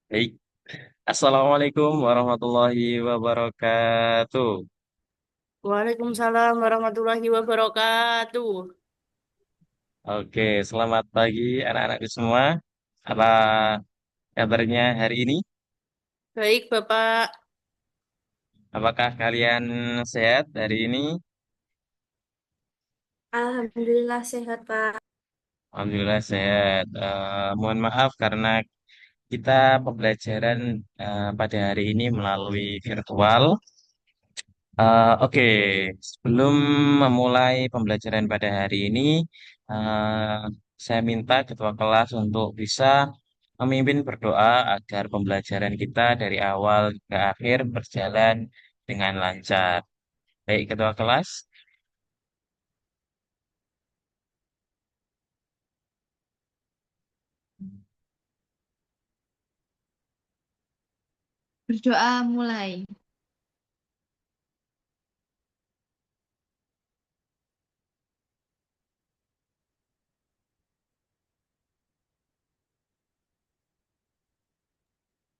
Baik. Assalamualaikum warahmatullahi wabarakatuh. Waalaikumsalam warahmatullahi wabarakatuh. Oke, selamat pagi anak-anakku semua. Apa kabarnya hari ini? Baik, Bapak. Apakah kalian sehat hari ini? Alhamdulillah sehat, Pak. Alhamdulillah sehat. Mohon maaf karena kita pembelajaran pada hari ini melalui virtual. Oke, sebelum memulai pembelajaran pada hari ini, eh, saya minta ketua kelas untuk bisa memimpin berdoa agar pembelajaran kita dari awal ke akhir berjalan dengan lancar. Baik, ketua kelas. Berdoa mulai.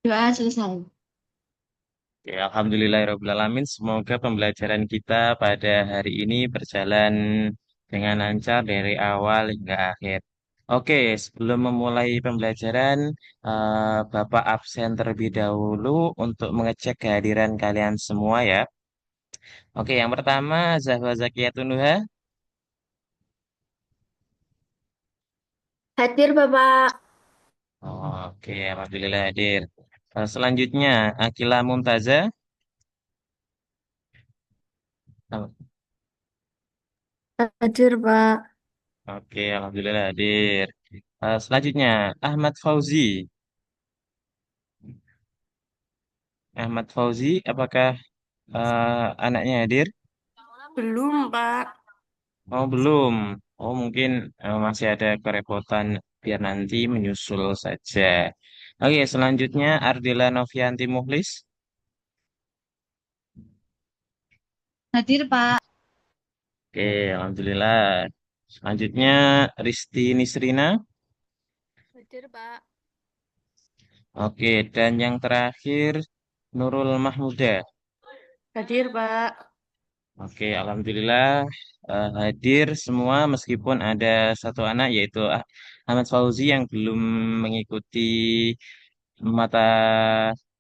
Doa selesai. Ya, Alhamdulillahirrahmanirrahim. Semoga pembelajaran kita pada hari ini berjalan dengan lancar dari awal hingga akhir. Oke, sebelum memulai pembelajaran, Bapak absen terlebih dahulu untuk mengecek kehadiran kalian semua ya. Oke, yang pertama Zahwa Zakiyatun Nuha. Hadir, Bapak. Oke, Alhamdulillah hadir. Selanjutnya Akila Mumtaza. Hadir, Pak. Oke, Alhamdulillah hadir. Selanjutnya Ahmad Fauzi. Ahmad Fauzi, apakah anaknya hadir? Belum, Pak. Oh, belum. Oh, mungkin masih ada kerepotan biar nanti menyusul saja. Oke, selanjutnya Ardila Novianti Muhlis. Hadir, Pak. Oke, Alhamdulillah. Selanjutnya Risti Nisrina. Hadir, Pak. Oke, dan yang terakhir Nurul Mahmuda. Hadir, Pak. Oke, Alhamdulillah hadir semua meskipun ada satu anak yaitu Ahmad Fauzi yang belum mengikuti mata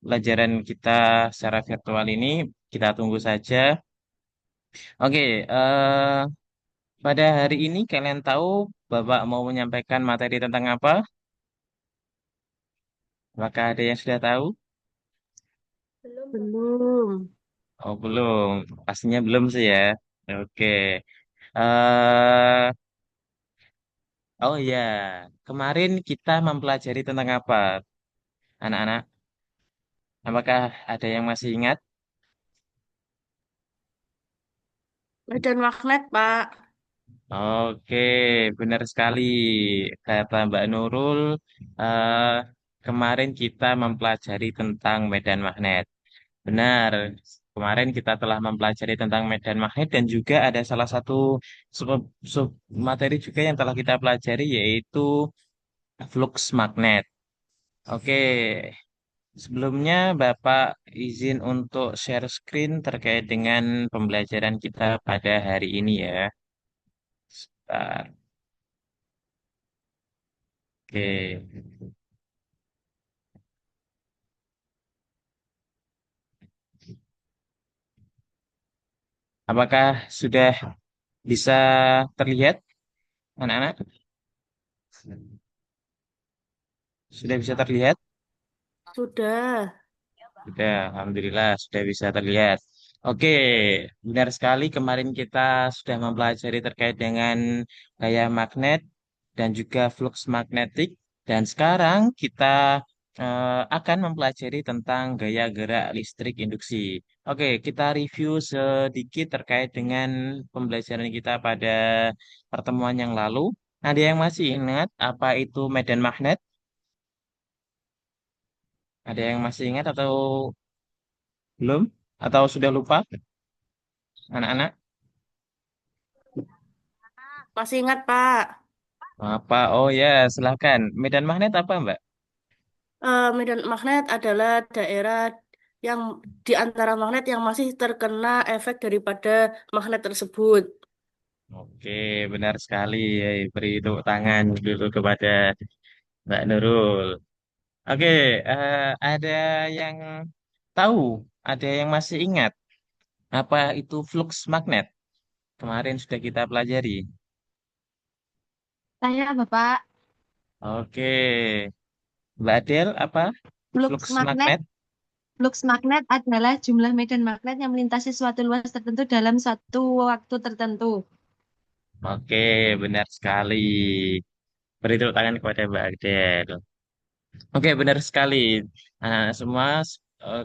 pelajaran kita secara virtual ini. Kita tunggu saja. Oke, pada hari ini kalian tahu Bapak mau menyampaikan materi tentang apa? Apakah ada yang sudah tahu? Belum, Belum. Oh, belum. Pastinya belum sih ya. Oke. eh oh ya, kemarin kita mempelajari tentang apa, anak-anak? Apakah ada yang masih ingat? Medan magnet, Pak. Oke, benar sekali. Kata Mbak Nurul, eh, kemarin kita mempelajari tentang medan magnet. Benar, kemarin kita telah mempelajari tentang medan magnet dan juga ada salah satu sub, sub materi juga yang telah kita pelajari yaitu flux magnet. Oke, sebelumnya Bapak izin untuk share screen terkait dengan pembelajaran kita pada hari ini ya. Bentar. Oke. Apakah sudah bisa terlihat, anak-anak? Sudah bisa terlihat? Sudah. Sudah, Alhamdulillah sudah bisa terlihat. Oke, benar sekali kemarin kita sudah mempelajari terkait dengan gaya magnet dan juga flux magnetik. Dan sekarang kita akan mempelajari tentang gaya gerak listrik induksi. Oke, kita review sedikit terkait dengan pembelajaran kita pada pertemuan yang lalu. Ada yang masih ingat apa itu medan magnet? Ada yang masih ingat atau belum? Atau sudah lupa, anak-anak? Masih ingat, Pak? Apa? Oh ya, silahkan. Medan magnet apa, Mbak? Medan magnet adalah daerah yang di antara magnet yang masih terkena efek daripada magnet tersebut. Oke, benar sekali. Beri tepuk tangan dulu kepada Mbak Nurul. Oke, ada yang tahu, ada yang masih ingat apa itu flux magnet? Kemarin sudah kita pelajari. Tanya Bapak, Oke, Mbak Adel, apa flux flux magnet, magnet? flux magnet adalah jumlah medan magnet yang melintasi suatu luas tertentu dalam suatu waktu tertentu. Oke, benar sekali. Beri tepuk tangan kepada Mbak Adel. Oke, benar sekali. Semua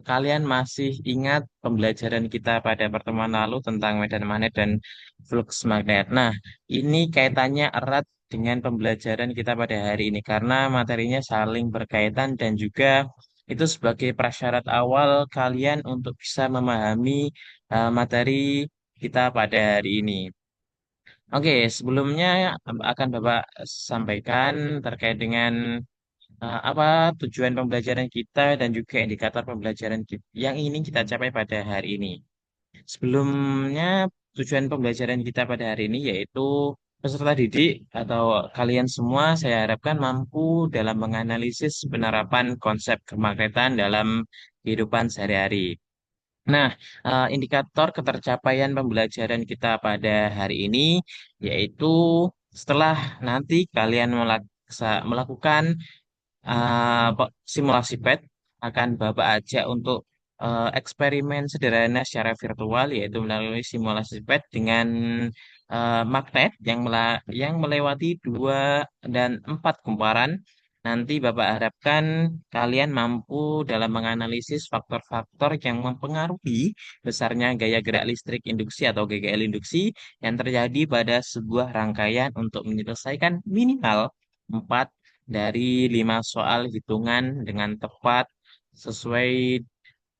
kalian masih ingat pembelajaran kita pada pertemuan lalu tentang medan magnet dan flux magnet. Nah, ini kaitannya erat dengan pembelajaran kita pada hari ini karena materinya saling berkaitan dan juga itu sebagai prasyarat awal kalian untuk bisa memahami materi kita pada hari ini. Oke, sebelumnya akan Bapak sampaikan terkait dengan apa tujuan pembelajaran kita dan juga indikator pembelajaran yang ingin kita capai pada hari ini. Sebelumnya, tujuan pembelajaran kita pada hari ini yaitu peserta didik atau kalian semua saya harapkan mampu dalam menganalisis penerapan konsep kemagnetan dalam kehidupan sehari-hari. Nah, indikator ketercapaian pembelajaran kita pada hari ini yaitu setelah nanti kalian melakukan simulasi PET akan Bapak ajak untuk eksperimen sederhana secara virtual yaitu melalui simulasi PET dengan magnet yang melewati 2 dan 4 kumparan. Nanti Bapak harapkan kalian mampu dalam menganalisis faktor-faktor yang mempengaruhi besarnya gaya gerak listrik induksi atau GGL induksi yang terjadi pada sebuah rangkaian untuk menyelesaikan minimal 4 dari 5 soal hitungan dengan tepat sesuai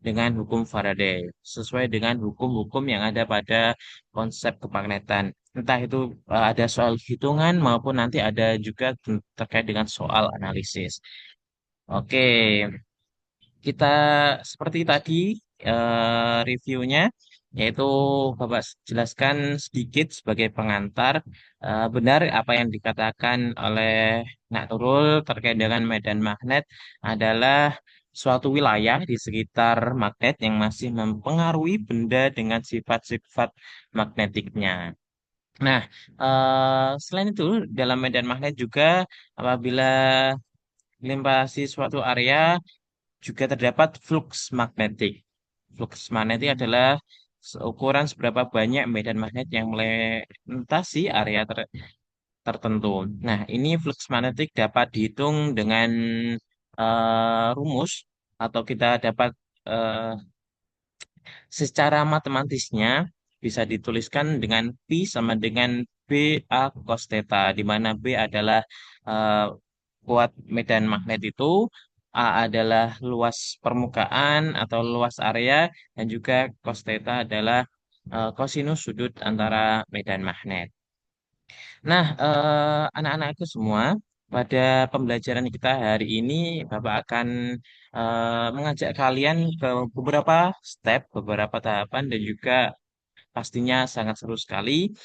dengan hukum Faraday, sesuai dengan hukum-hukum yang ada pada konsep kemagnetan. Entah itu ada soal hitungan maupun nanti ada juga terkait dengan soal analisis. Oke, kita seperti tadi reviewnya, yaitu Bapak jelaskan sedikit sebagai pengantar. Benar apa yang dikatakan oleh Nak Nurul terkait dengan medan magnet adalah suatu wilayah di sekitar magnet yang masih mempengaruhi benda dengan sifat-sifat magnetiknya. Nah, selain itu dalam medan magnet juga apabila melintasi suatu area juga terdapat flux magnetik. Flux magnetik adalah ukuran seberapa banyak medan magnet yang melintasi area tertentu. Nah, ini flux magnetik dapat dihitung dengan rumus atau kita dapat eh, secara matematisnya bisa dituliskan dengan P sama dengan BA cos theta, di mana B adalah eh, kuat medan magnet itu, A adalah luas permukaan atau luas area, dan juga cos theta adalah kosinus sudut antara medan magnet. Nah, anak-anakku semua, pada pembelajaran kita hari ini, Bapak akan mengajak kalian ke beberapa step, beberapa tahapan, dan juga pastinya sangat seru sekali.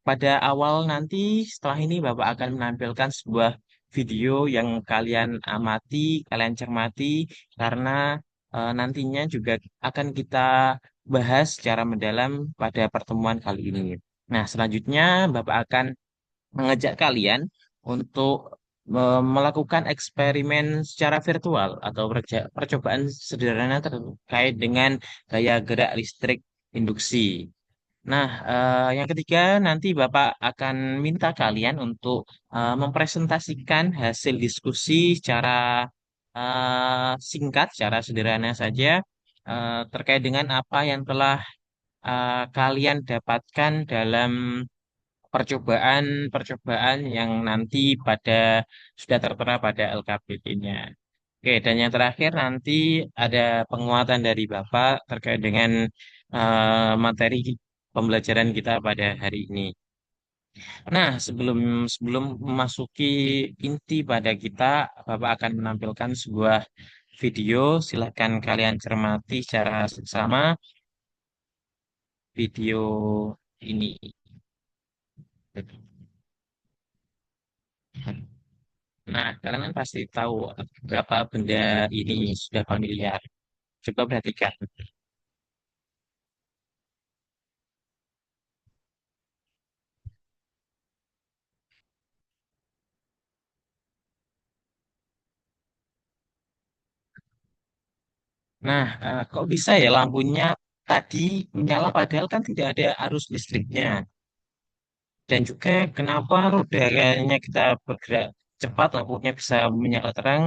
Pada awal nanti, setelah ini Bapak akan menampilkan sebuah video yang kalian amati, kalian cermati, karena nantinya juga akan kita bahas secara mendalam pada pertemuan kali ini. Nah, selanjutnya Bapak akan mengajak kalian untuk melakukan eksperimen secara virtual atau percobaan sederhana terkait dengan gaya gerak listrik induksi. Nah, yang ketiga nanti Bapak akan minta kalian untuk mempresentasikan hasil diskusi secara singkat, secara sederhana saja terkait dengan apa yang telah kalian dapatkan dalam percobaan-percobaan yang nanti sudah tertera pada LKPD-nya. Oke, dan yang terakhir nanti ada penguatan dari Bapak terkait dengan materi pembelajaran kita pada hari ini. Nah, sebelum sebelum memasuki inti pada kita, Bapak akan menampilkan sebuah video. Silahkan kalian cermati secara seksama video ini. Nah, kalian kan pasti tahu berapa benda ini sudah familiar. Coba perhatikan. Nah, kok bisa ya lampunya tadi menyala padahal kan tidak ada arus listriknya. Dan juga kenapa rodanya kita bergerak cepat, lampunya bisa menyala terang,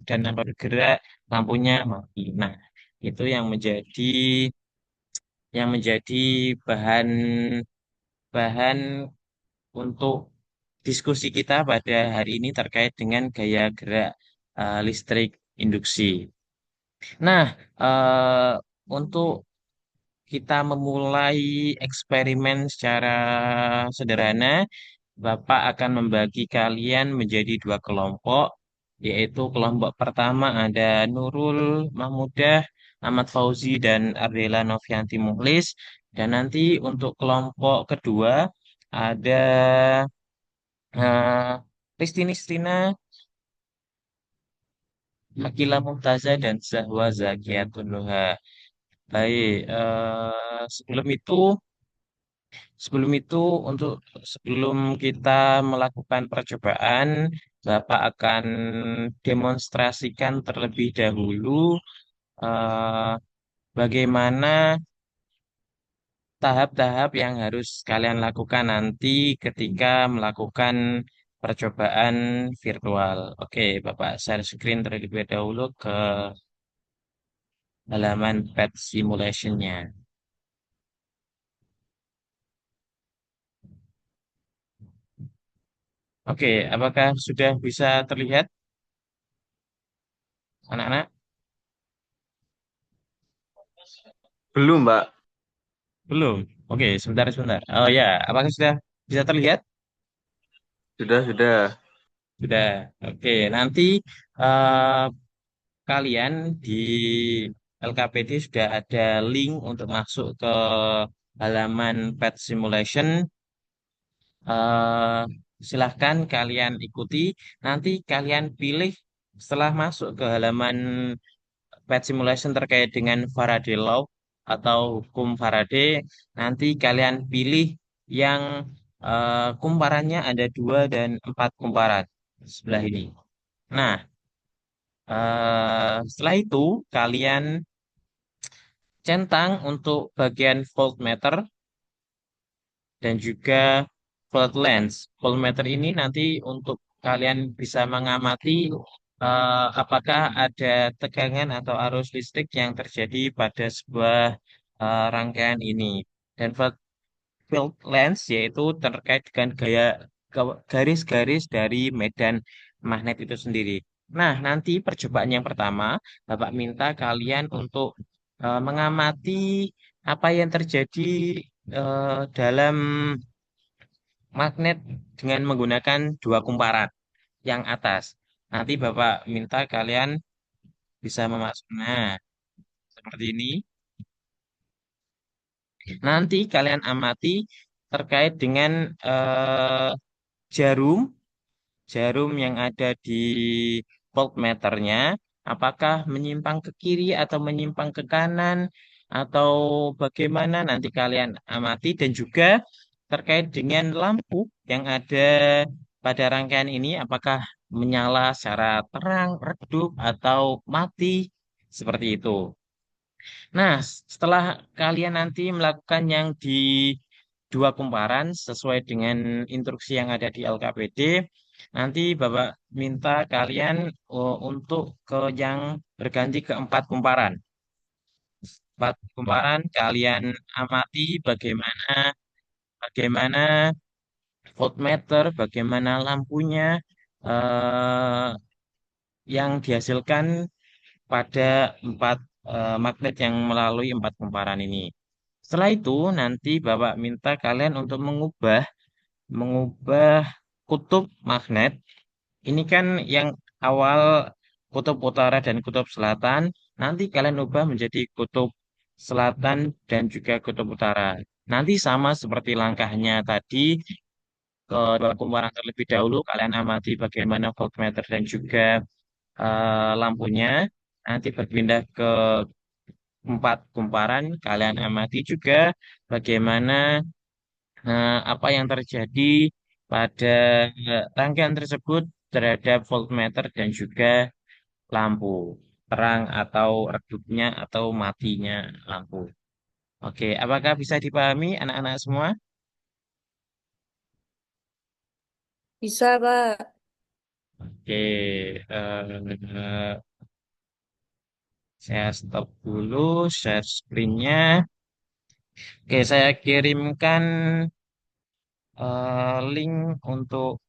dan tanpa bergerak, lampunya mati. Nah, itu yang menjadi bahan bahan untuk diskusi kita pada hari ini terkait dengan gaya gerak listrik induksi. Nah, untuk kita memulai eksperimen secara sederhana, Bapak akan membagi kalian menjadi dua kelompok, yaitu kelompok pertama ada Nurul Mahmudah, Ahmad Fauzi, dan Ardela Novianti Muhlis. Dan nanti untuk kelompok kedua ada Christine Istina, Akila Mumtaza, dan Zahwa Zakiyatun Nuha. Baik, sebelum itu untuk sebelum kita melakukan percobaan, Bapak akan demonstrasikan terlebih dahulu eh, bagaimana tahap-tahap yang harus kalian lakukan nanti ketika melakukan percobaan virtual. Oke, Bapak share screen terlebih dahulu ke halaman pet simulation-nya. Oke, apakah sudah bisa terlihat, anak-anak? Belum, Mbak. Belum. Oke, sebentar, sebentar. Oh ya, apakah sudah bisa terlihat? Sudah, sudah. Sudah. Oke, nanti eh, kalian di LKPD sudah ada link untuk masuk ke halaman Pet Simulation. Eh, Silahkan kalian ikuti. Nanti kalian pilih setelah masuk ke halaman Pet Simulation terkait dengan Faraday Law atau hukum Faraday. Nanti kalian pilih yang kumparannya ada 2 dan 4 kumparan sebelah ini. Nah, setelah itu kalian centang untuk bagian voltmeter dan juga volt lens. Voltmeter ini nanti untuk kalian bisa mengamati apakah ada tegangan atau arus listrik yang terjadi pada sebuah rangkaian ini. Dan field lens yaitu terkait dengan garis-garis dari medan magnet itu sendiri. Nah, nanti percobaan yang pertama, Bapak minta kalian untuk mengamati apa yang terjadi dalam magnet dengan menggunakan 2 kumparan yang atas. Nanti Bapak minta kalian bisa memasuk. Nah, seperti ini. Nanti kalian amati terkait dengan eh, jarum jarum yang ada di voltmeternya, apakah menyimpang ke kiri atau menyimpang ke kanan atau bagaimana nanti kalian amati, dan juga terkait dengan lampu yang ada pada rangkaian ini, apakah menyala secara terang, redup, atau mati seperti itu. Nah, setelah kalian nanti melakukan yang di 2 kumparan sesuai dengan instruksi yang ada di LKPD, nanti Bapak minta kalian untuk ke yang berganti ke 4 kumparan. 4 kumparan kalian amati bagaimana bagaimana voltmeter, bagaimana lampunya eh, yang dihasilkan pada 4 magnet yang melalui 4 kumparan ini. Setelah itu, nanti Bapak minta kalian untuk mengubah mengubah kutub magnet. Ini kan yang awal kutub utara dan kutub selatan. Nanti kalian ubah menjadi kutub selatan dan juga kutub utara. Nanti sama seperti langkahnya tadi, ke dua kumparan terlebih dahulu, kalian amati bagaimana voltmeter dan juga lampunya. Nanti berpindah ke empat kumparan, kalian amati juga bagaimana apa yang terjadi pada rangkaian tersebut terhadap voltmeter dan juga lampu terang atau redupnya atau matinya lampu. Oke, apakah bisa dipahami anak-anak semua? Bisa, Pak. Oke, saya stop dulu share screen-nya. Oke, saya kirimkan link untuk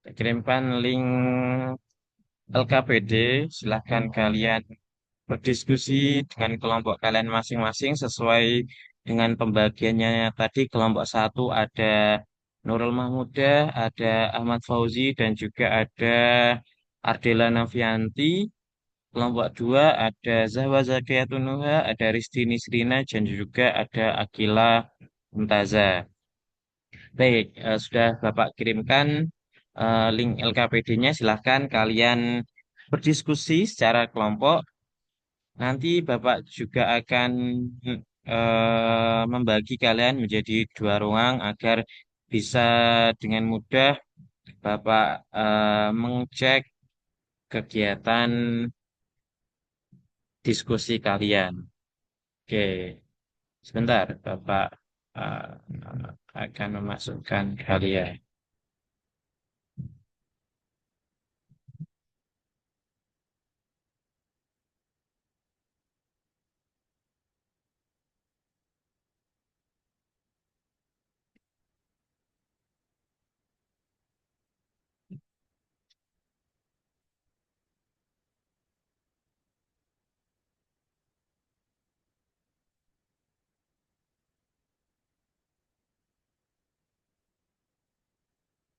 saya kirimkan link LKPD. Silahkan kalian berdiskusi dengan kelompok kalian masing-masing sesuai dengan pembagiannya tadi. Kelompok satu ada Nurul Mahmuda, ada Ahmad Fauzi, dan juga ada Ardela Nafianti. Kelompok dua ada Zahwa Zakiyatunuha, ada Risti Nisrina, dan juga ada Akila Mumtaza. Baik, sudah Bapak kirimkan link LKPD-nya. Silahkan kalian berdiskusi secara kelompok. Nanti Bapak juga akan membagi kalian menjadi dua ruang agar bisa dengan mudah Bapak mengecek kegiatan diskusi kalian. Oke, sebentar Bapak akan memasukkan kalian.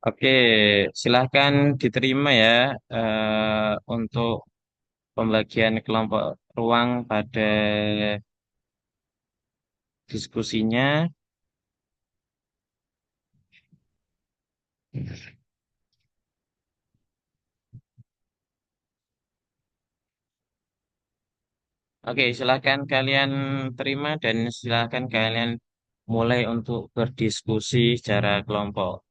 Oke, silahkan diterima ya untuk pembagian kelompok ruang pada diskusinya. Oke, silahkan kalian terima dan silahkan kalian mulai untuk berdiskusi secara kelompok.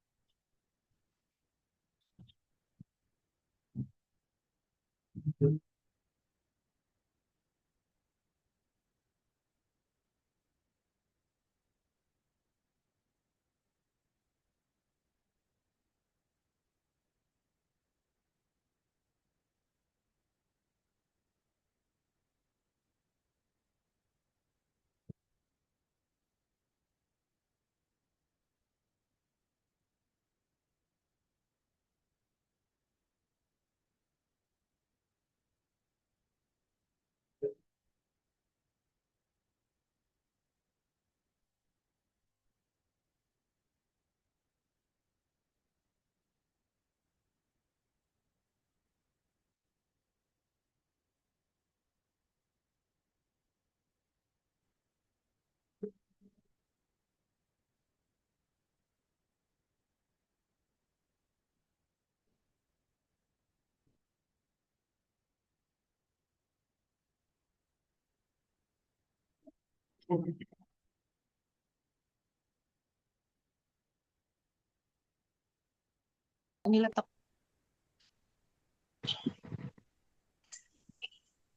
Ini laptop.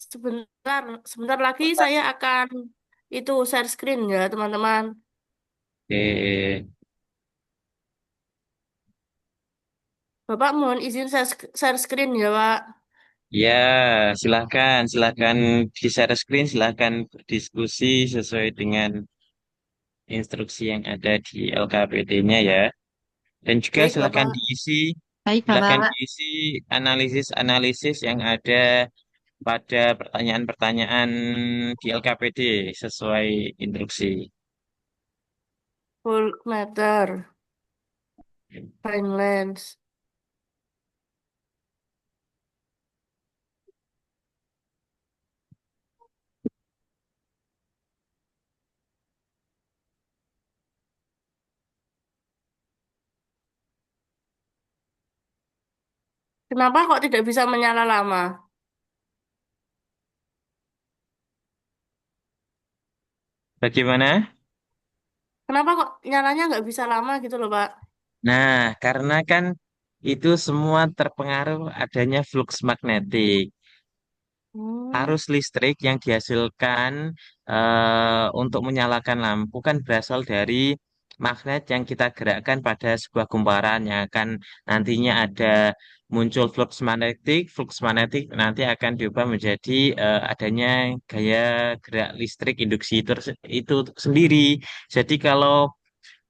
Sebentar, sebentar lagi saya akan itu share screen ya, teman-teman. Oke, Bapak mohon izin share screen ya, Pak. ya silahkan, silahkan di share screen, silahkan berdiskusi sesuai dengan instruksi yang ada di LKPD-nya ya. Dan juga Baik, Bapak. Baik, silakan Bapak. diisi analisis-analisis yang ada pada pertanyaan-pertanyaan di LKPD sesuai instruksi. Voltmeter, fine length. Kenapa kok tidak bisa menyala lama? Bagaimana? Kenapa kok nyalanya nggak bisa lama gitu loh, Pak? Nah, karena kan itu semua terpengaruh adanya flux magnetik. Hmm, Arus listrik yang dihasilkan untuk menyalakan lampu kan berasal dari magnet yang kita gerakkan pada sebuah kumparan yang akan nantinya ada muncul flux magnetik nanti akan diubah menjadi adanya gaya gerak listrik induksi itu sendiri. Jadi kalau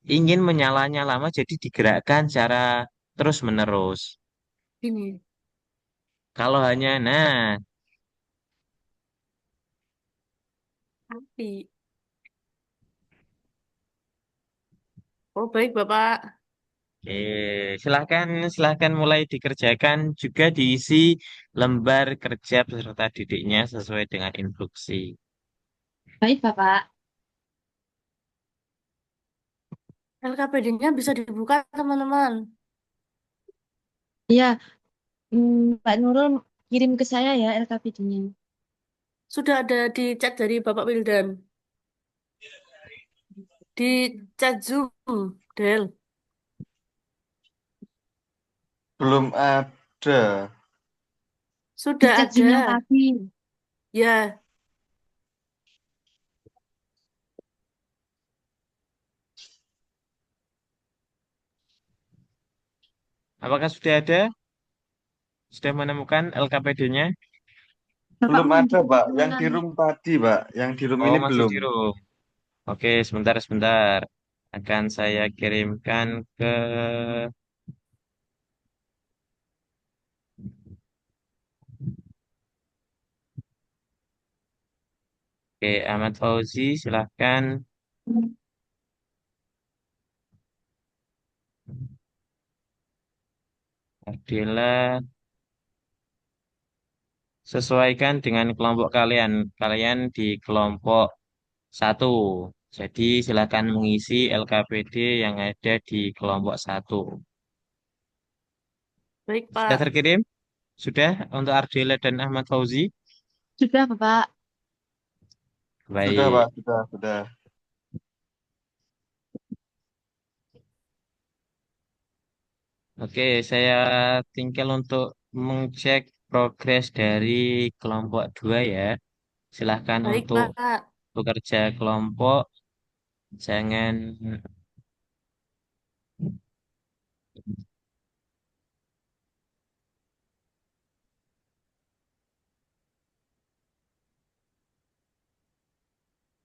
ingin menyalanya lama, jadi digerakkan secara terus-menerus. ini. Kalau hanya, nah, Api. Oh, baik, Bapak. oke, silahkan, silahkan mulai dikerjakan juga diisi lembar kerja peserta didiknya sesuai dengan instruksi. Baik, Bapak. LKPD-nya bisa dibuka, teman-teman. Iya, Mbak Nurul kirim ke saya ya LKPD-nya. Sudah ada di chat dari Bapak Wildan. Di chat Zoom, Del. Belum ada. Di Sudah chat Zoom yang ada. tadi. Ya, Apakah sudah ada? Sudah menemukan LKPD-nya? Bapak Belum ada, menunjuk Pak. ke Yang mana? di room tadi, Pak. Yang di room Oh, ini masih belum. di room. Oke, sebentar, sebentar. Akan saya kirimkan ke Ahmad Fauzi, silahkan. Ardila, sesuaikan dengan kelompok kalian. Kalian di kelompok satu. Jadi silakan mengisi LKPD yang ada di kelompok satu. baik, Sudah Pak. terkirim? Sudah untuk Ardila dan Ahmad Fauzi? Sudah, Bapak. Sudah, Pak. Baik. Sudah, sudah. Oke, saya tinggal untuk mengecek progres dari kelompok 2 ya. Silahkan Baik, untuk Pak. bekerja kelompok. Jangan.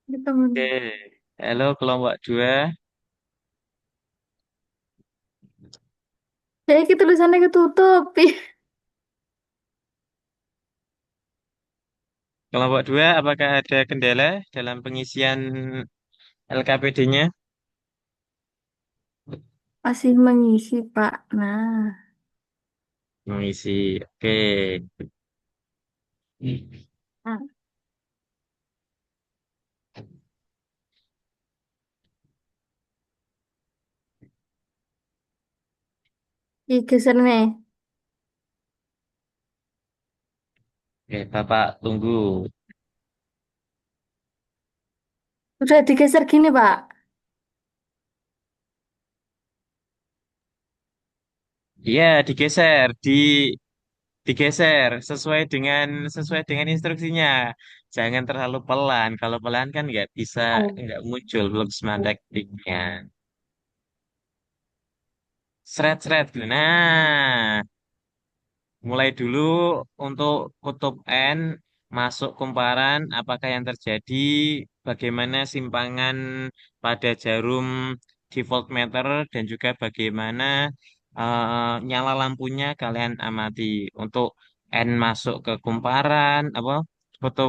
Ini teman. Oke, halo kelompok 2. Kayak tulisannya ketutup. Kelompok 2, apakah ada kendala dalam pengisian LKPD-nya? Masih mengisi, Pak. Nah, Mengisi. Oke. hmm. Geser nih. Oke, Bapak tunggu. Udah digeser gini, Pak. Iya, digeser sesuai dengan instruksinya. Jangan terlalu pelan. Kalau pelan kan Oh. nggak muncul belum semandaktiknya. Seret-seret. Nah, mulai dulu untuk kutub N masuk kumparan, apakah yang terjadi, bagaimana simpangan pada jarum di voltmeter, dan juga bagaimana nyala lampunya kalian amati. Untuk N masuk ke kumparan, apa foto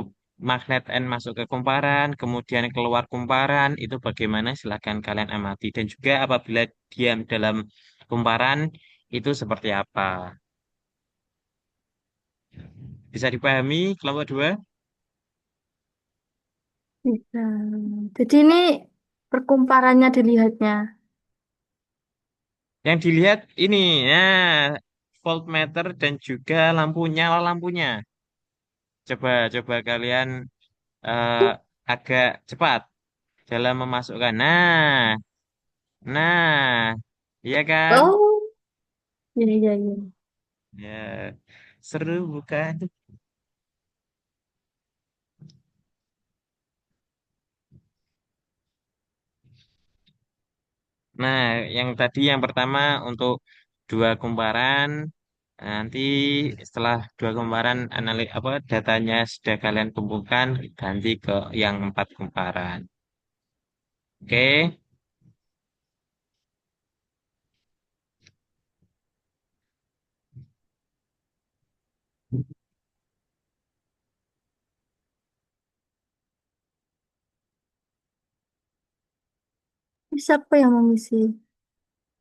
magnet N masuk ke kumparan, kemudian keluar kumparan, itu bagaimana? Silakan kalian amati. Dan juga apabila diam dalam kumparan, itu seperti apa? Bisa dipahami kelompok dua? Bisa. Jadi ini perkumparannya dilihatnya. Yang dilihat ini, ya, voltmeter dan juga nyala lampunya. Coba, coba kalian eh, agak cepat dalam memasukkan. Nah, iya kan? Oh, iya, iya, iya. Ya, seru bukan? Nah, yang tadi yang pertama untuk dua kumparan. Nanti setelah dua kumparan apa datanya sudah kalian kumpulkan, ganti ke yang empat kumparan. Oke, Siapa yang mengisi?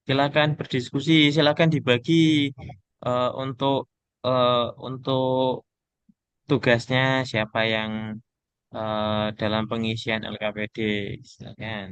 silakan berdiskusi, silakan dibagi eh, untuk eh, untuk tugasnya siapa yang dalam pengisian LKPD. Silakan.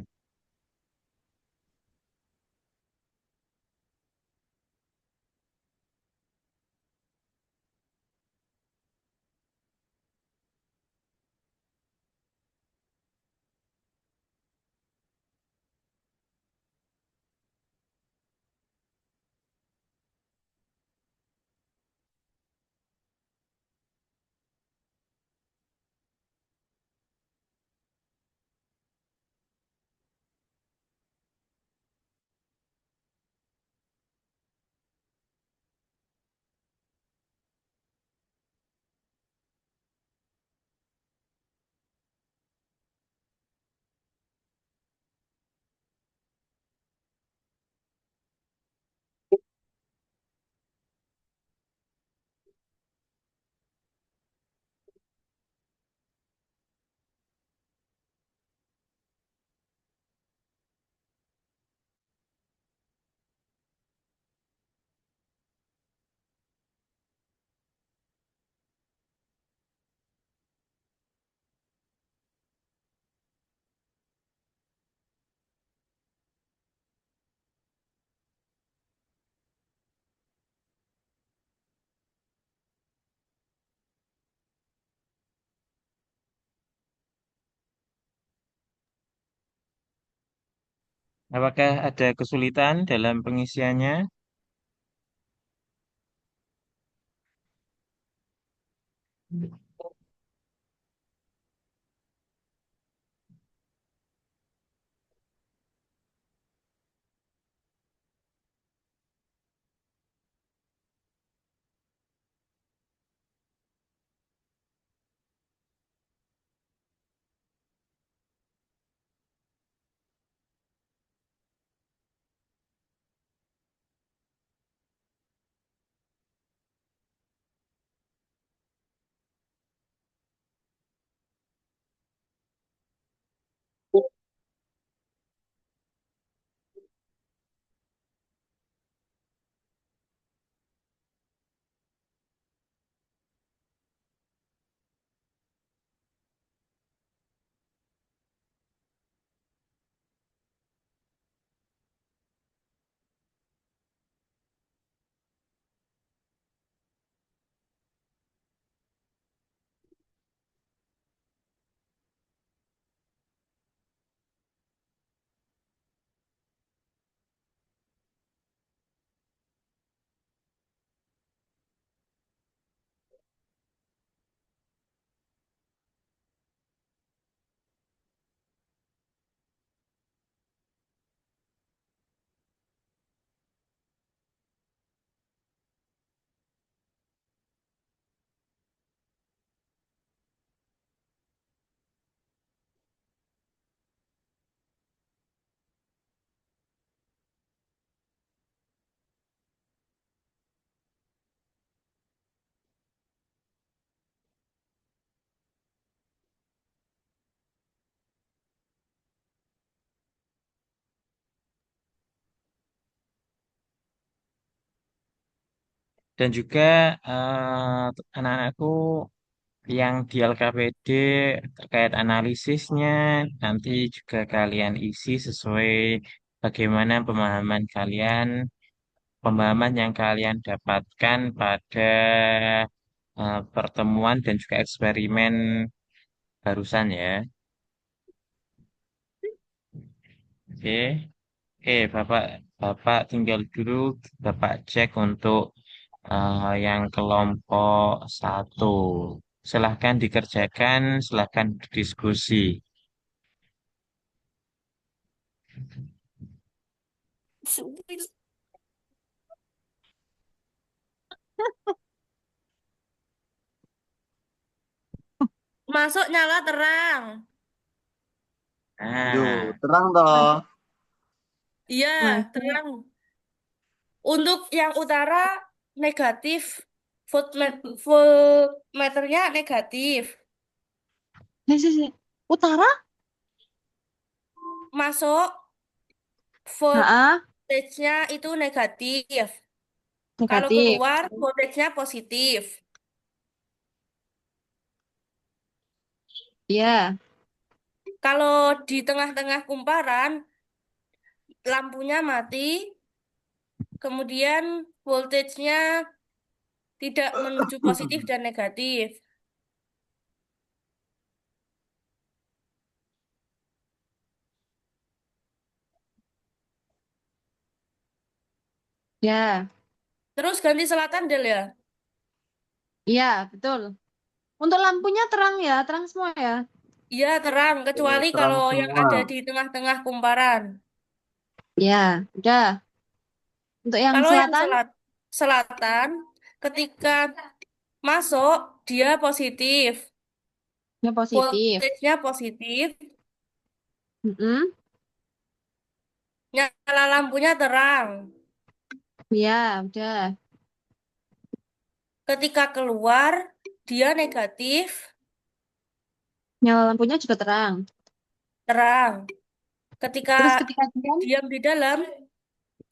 Apakah ada kesulitan dalam pengisiannya? Dan juga anak-anakku yang di LKPD terkait analisisnya, nanti juga kalian isi sesuai bagaimana pemahaman yang kalian dapatkan pada pertemuan dan juga eksperimen barusan ya. Oke, Bapak, Bapak tinggal dulu, Bapak cek untuk yang kelompok satu. Silahkan dikerjakan, silahkan berdiskusi. Masuk nyala terang. Duh, Nah, terang toh. Iya, Masuk. terang. Untuk yang utara negatif, voltmeternya negatif. Utara? Masuk Ha, voltage-nya itu negatif. Kalau negatif. keluar voltage-nya positif. Iya. Kalau di tengah-tengah kumparan, lampunya mati, kemudian voltage-nya tidak menuju positif dan negatif. Ya. Terus ganti selatan, Del ya? Iya, betul. Untuk lampunya terang ya, terang semua ya. Iya, terang, kecuali Terang kalau yang semua. ada di tengah-tengah kumparan. Ya, udah. Untuk yang Kalau yang selatan, selatan, ketika masuk, dia positif. ya positif. Voltage-nya positif, Mm-mm. nyala lampunya terang. Ya, udah. Ketika keluar, dia negatif, Nyala lampunya juga terang. terang. Ketika Terus ketika diam, diam di dalam,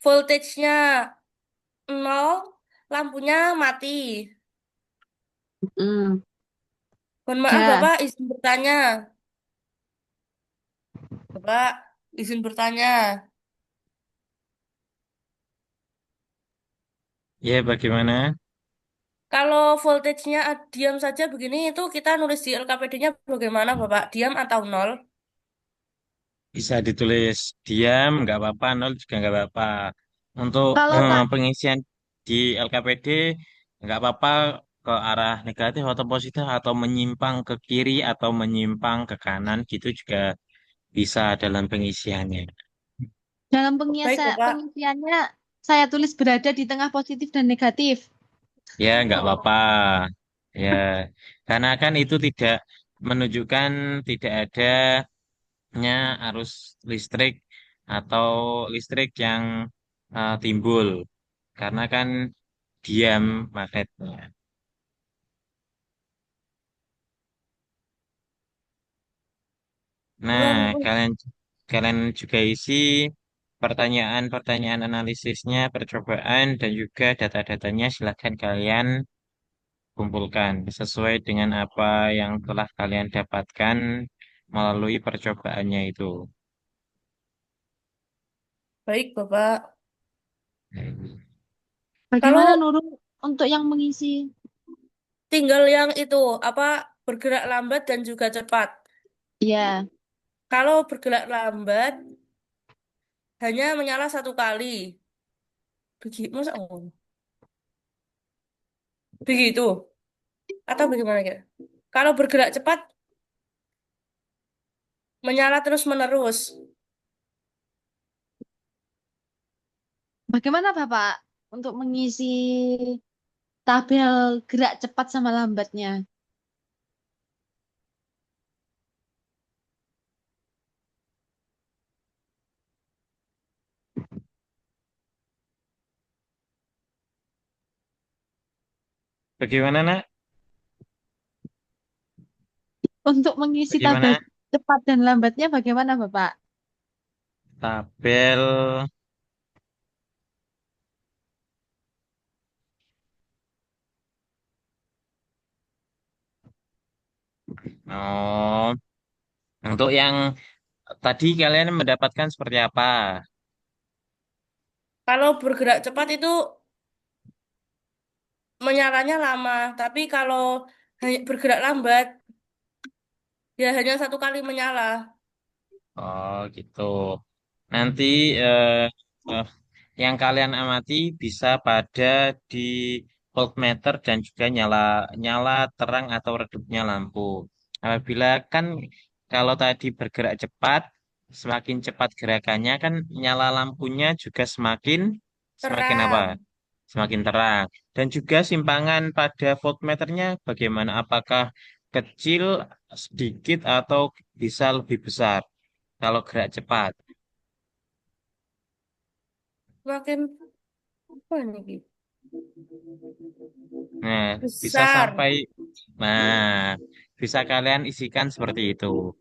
voltage-nya nol, lampunya mati. mm, Mohon maaf, ya. Bapak, izin bertanya. Bapak, izin bertanya. ya bagaimana? Kalau voltage-nya diam saja begini, itu kita nulis di LKPD-nya bagaimana, Bapak? Diam atau nol? Bisa ditulis diam, nggak apa-apa, nol juga nggak apa-apa. Untuk Kalau tak, pengisian di LKPD, nggak apa-apa ke arah negatif atau positif atau menyimpang ke kiri atau menyimpang ke kanan gitu juga bisa dalam pengisiannya. dalam Baik, Bapak. pengisiannya saya tulis berada di tengah positif dan negatif. Ya, nggak apa-apa. Ya, karena kan itu tidak menunjukkan tidak adanya arus listrik atau listrik yang timbul. Karena kan diam magnetnya. Nah, Lampu. kalian kalian juga isi pertanyaan-pertanyaan analisisnya, percobaan, dan juga data-datanya silahkan kalian kumpulkan sesuai dengan apa yang telah kalian dapatkan melalui percobaannya itu. Baik, Bapak. Bagaimana Kalau Nurul untuk yang mengisi? tinggal yang itu, apa, bergerak lambat dan juga cepat. Ya, Kalau bergerak lambat, hanya menyala satu kali. Begitu, masa begitu? Atau bagaimana kira? Kalau bergerak cepat, menyala terus-menerus. bagaimana Bapak untuk mengisi tabel gerak cepat sama lambatnya? Bagaimana, Nak? Untuk mengisi tabel Bagaimana? cepat dan lambatnya bagaimana Bapak? Tabel Oh, untuk yang tadi kalian mendapatkan seperti apa? Kalau bergerak cepat itu menyalanya lama, tapi kalau bergerak lambat, ya hanya satu kali menyala. Oh, gitu. Nanti eh, eh, yang kalian amati bisa pada di voltmeter dan juga nyala nyala terang atau redupnya lampu. Apabila kan kalau tadi bergerak cepat, semakin cepat gerakannya kan nyala lampunya juga semakin semakin apa? Terang. Semakin terang. Dan juga simpangan pada voltmeternya bagaimana? Apakah kecil, sedikit, atau bisa lebih besar kalau gerak cepat? Makin apa nih? Nah, bisa Besar. sampai, nah, bisa kalian isikan seperti itu.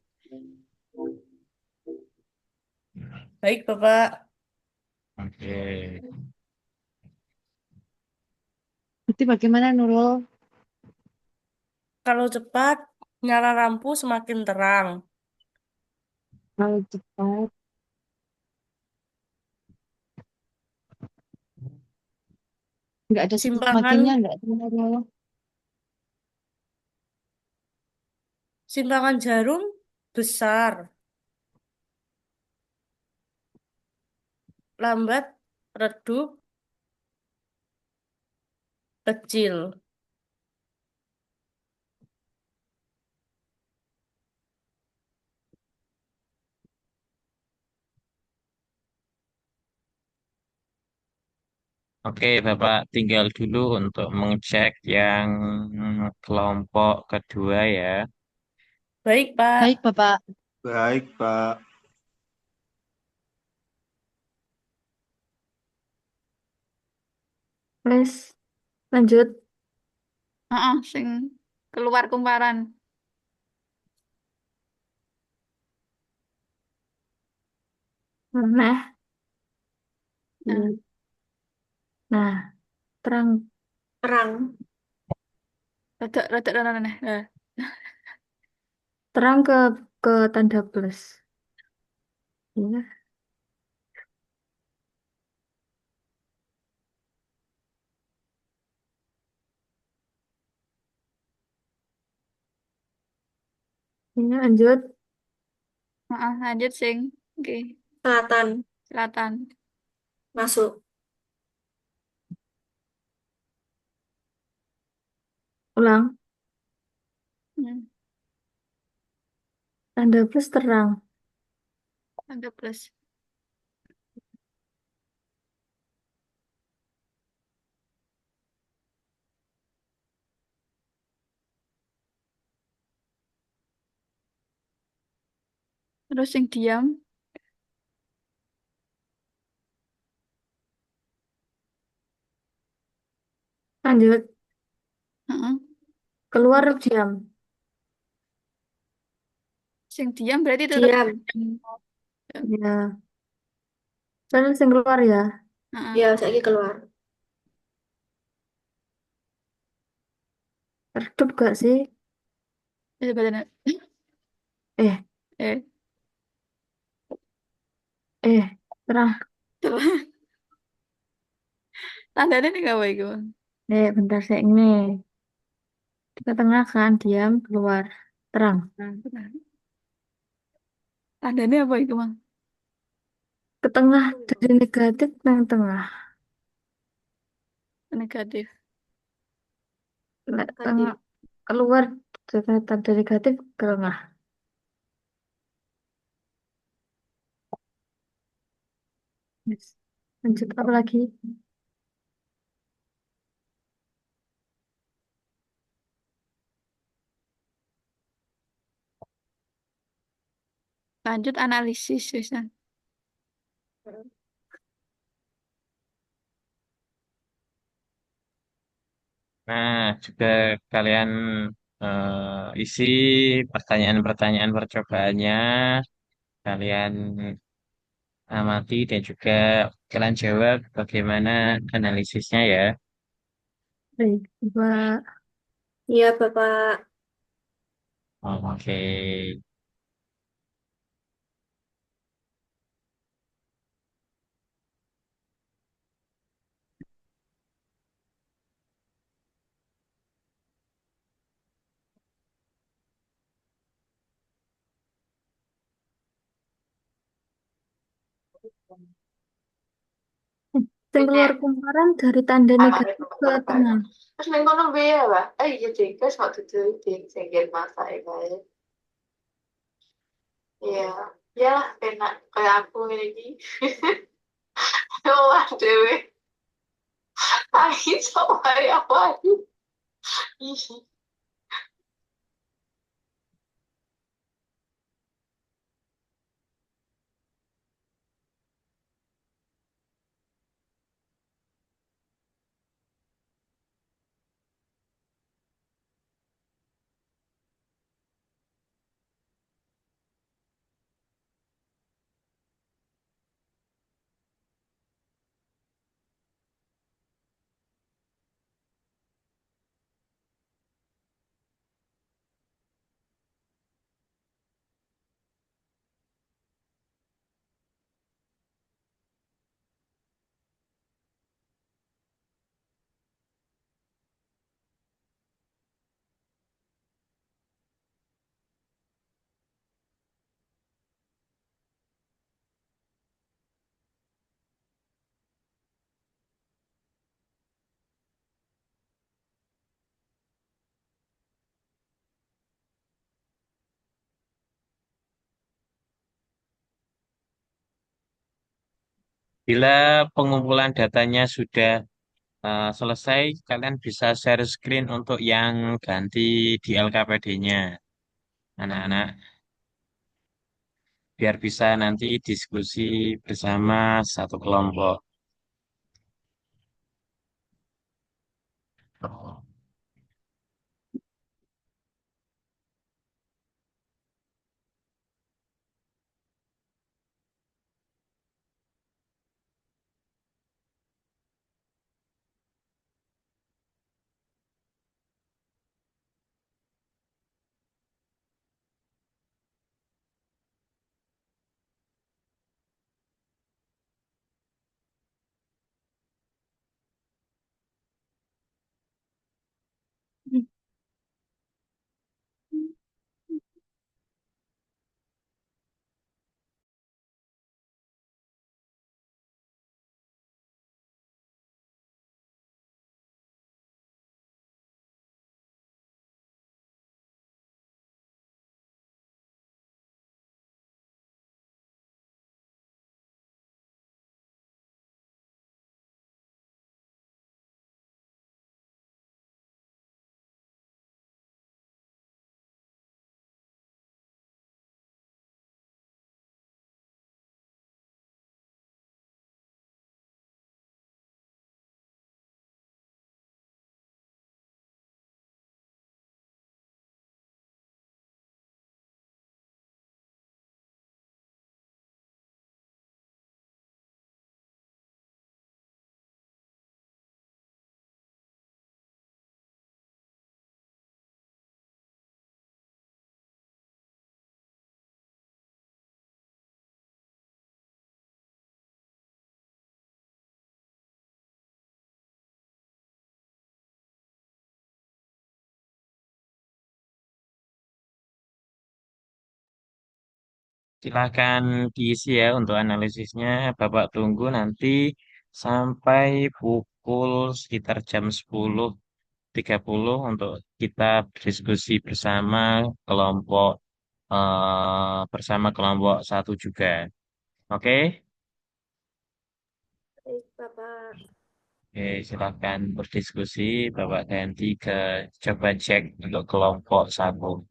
Baik, Bapak. Oke. Itu bagaimana Nurul? Kalau cepat, nyala lampu semakin terang. Kalau cepat, nggak ada Simpangan semakinnya, nggak ada Nurul. simpangan jarum besar, lambat, redup, kecil. Oke, Bapak tinggal dulu untuk mengecek yang kelompok kedua ya. Baik, Pak. Baik, Bapak. Baik, Pak. Wes, lanjut. Heeh, sing keluar kumparan. Nah, Nah, nah, terang. Terang. rada rada rada aneh. Terang ke tanda plus. Iya. Ini lanjut. Heeh, lanjut sing. Oke, Selatan. selatan. Masuk. Ulang. Hmm, Tanda plus terang. ada plus. Terus sing diam. Lanjut. Heeh. Keluar diam. Sing diam berarti tetap Diam. diam. Ya. Terus yang keluar ya. Heeh. Ya, saya keluar. Redup gak sih? Itu badannya. Eh, Eh, terang. terus tandanya nih gak baik, Bang. Bentar saya ini. Di tengah kan, diam, keluar. Terang. Nah, benar. Tandanya apa itu, Bang? Ke tengah, dari negatif ke tengah. Negatif. Tengah, keluar, dari negatif ke tengah. Yes. Lanjut apa lagi? Lanjut analisis, bisa. Nah, juga kalian isi pertanyaan-pertanyaan percobaannya, kalian amati dan juga kalian jawab bagaimana analisisnya ya. Baik, Bapak. Iya, Bapak. Oke. Sing keluar kumparan dari tanda negatif ke tengah. Terus neng kono piye ya, Pak? Iya, Dik, wis kok dudu di singkir masak kae. Iya. Ya, enak kayak aku ini. Wah, dewe. Ayo coba ya, waduh. Ih. Bila pengumpulan datanya sudah selesai, kalian bisa share screen untuk yang ganti di LKPD-nya, anak-anak, biar bisa nanti diskusi bersama satu kelompok. Silahkan diisi ya untuk analisisnya. Bapak tunggu nanti sampai pukul sekitar jam 10.30 untuk kita berdiskusi bersama kelompok satu juga. Oke? Baik, Bapak. Oke, silahkan berdiskusi. Bapak ganti ke coba cek untuk kelompok satu.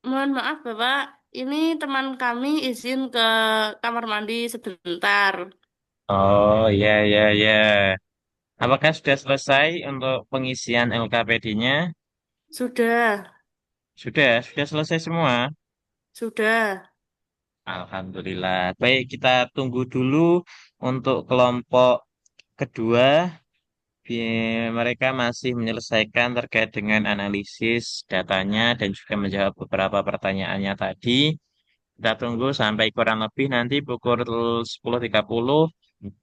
Mohon maaf, Bapak. Ini teman kami izin ke kamar mandi sebentar. Oh, ya, ya, ya. Apakah sudah selesai untuk pengisian LKPD-nya? Sudah, Sudah selesai semua. sudah. Alhamdulillah. Baik, kita tunggu dulu untuk kelompok kedua. Mereka masih menyelesaikan terkait dengan analisis datanya dan juga menjawab beberapa pertanyaannya tadi. Kita tunggu sampai kurang lebih nanti pukul 10.30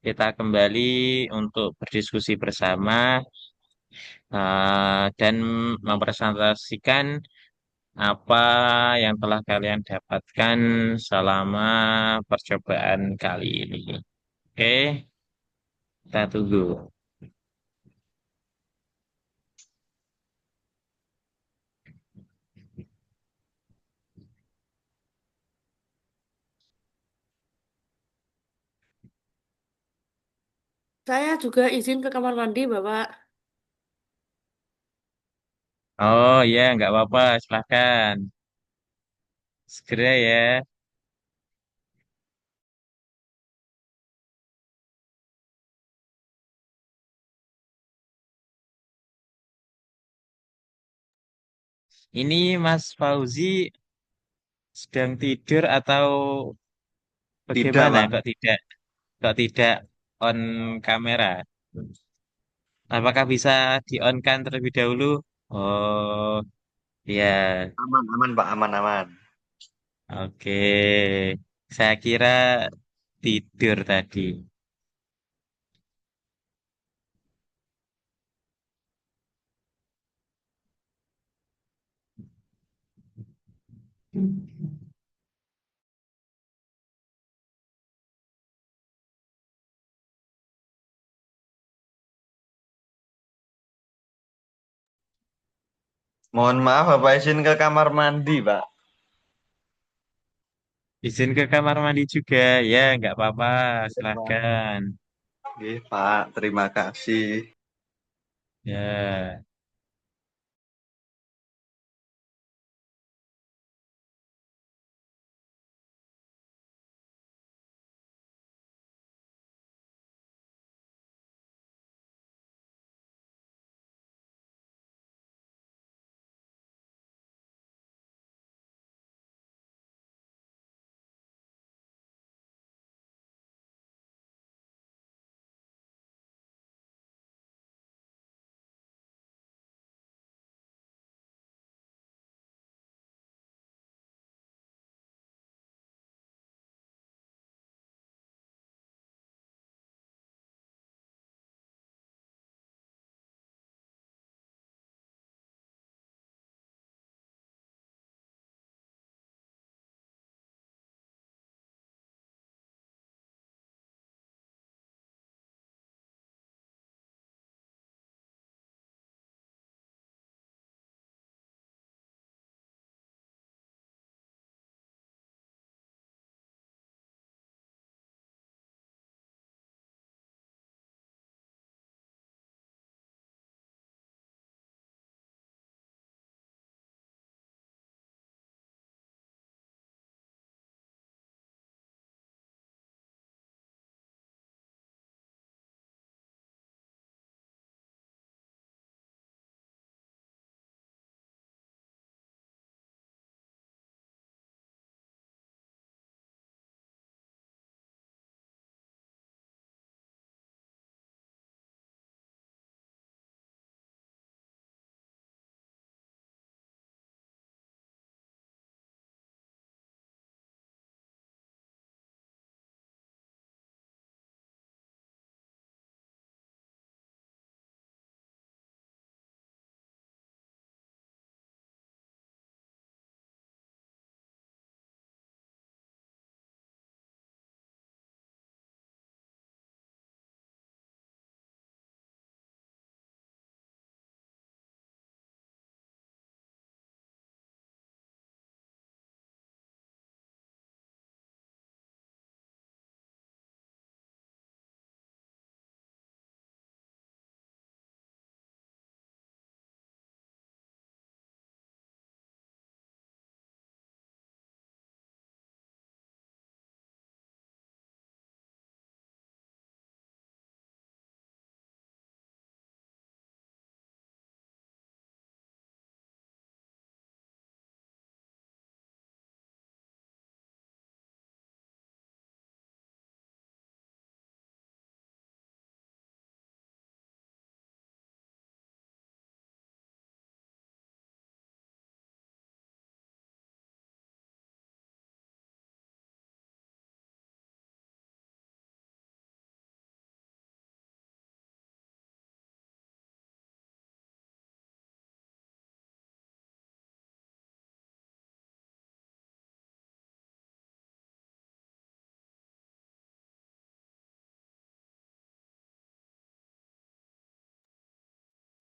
kita kembali untuk berdiskusi bersama dan mempresentasikan apa yang telah kalian dapatkan selama percobaan kali ini. Oke, kita tunggu. Saya juga izin ke kamar mandi, Bapak. Oh ya, nggak apa-apa, silahkan. Segera ya. Ini Mas Fauzi sedang tidur atau Tidak, bagaimana? Pak. Kok tidak on kamera? Apakah bisa di-on-kan terlebih dahulu? Oh, ya. Aman, aman, Pak. Aman, aman. Oke. Saya kira tidur tadi. Mohon maaf, Bapak izin ke kamar mandi, Pak. Izin ke kamar mandi juga. Ya, nggak apa-apa. Oke, Pak. Silahkan. Oke, Pak. Terima kasih. Ya.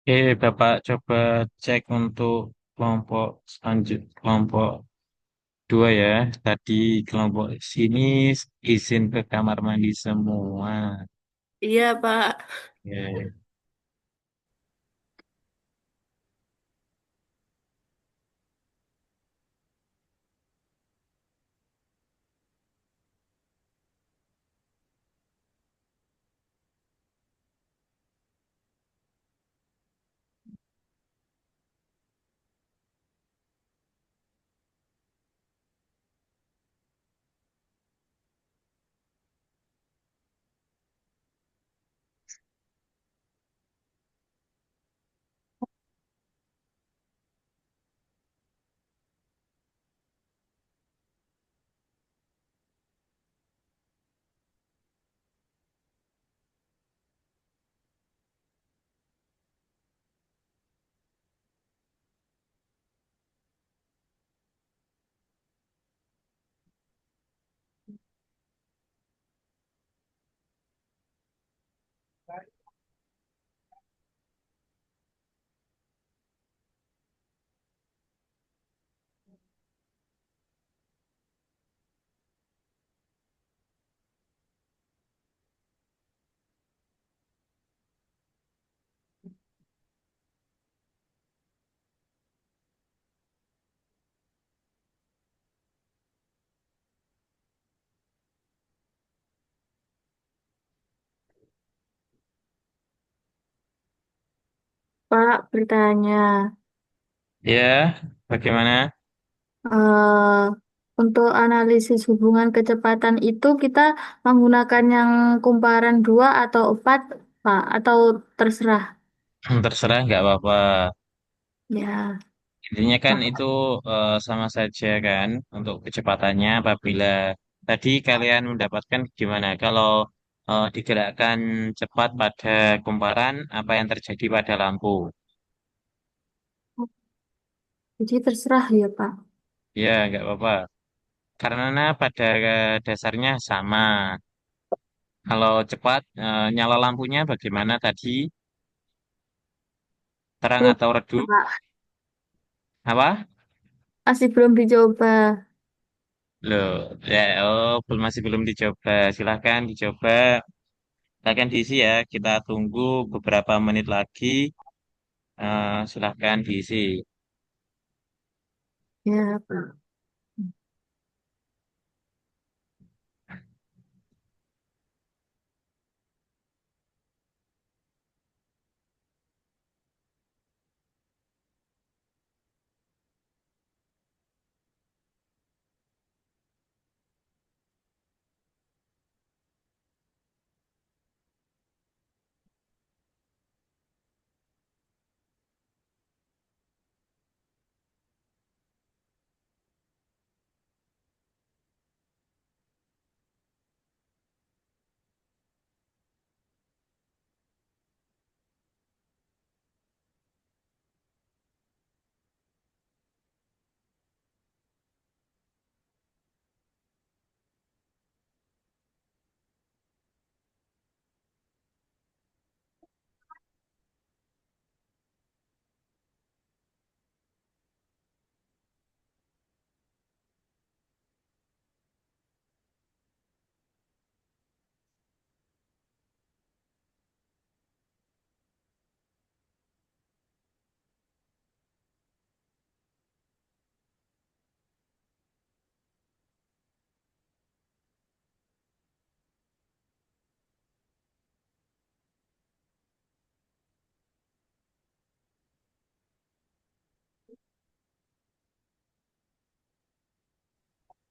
Oke, Bapak coba cek untuk kelompok kelompok dua ya. Tadi kelompok sini izin ke kamar mandi semua. Iya, Pak. Oke. Pak, bertanya, Ya, bagaimana? eh, untuk analisis hubungan kecepatan itu kita menggunakan yang kumparan 2 atau 4, Pak, atau terserah. Terserah nggak apa-apa. Ya, Intinya kan Pak. itu sama saja kan untuk kecepatannya apabila tadi kalian mendapatkan gimana kalau digerakkan cepat pada kumparan apa yang terjadi pada lampu. Jadi terserah ya, Pak. Ya, nggak apa-apa. Karena pada dasarnya sama. Kalau cepat nyala lampunya bagaimana tadi? Terang Belum, atau redup? Pak. Apa? Masih belum dicoba. Loh, ya, oh, masih belum dicoba. Silahkan dicoba. Silahkan diisi ya. Kita tunggu beberapa menit lagi. Silahkan diisi. Ya, Pak.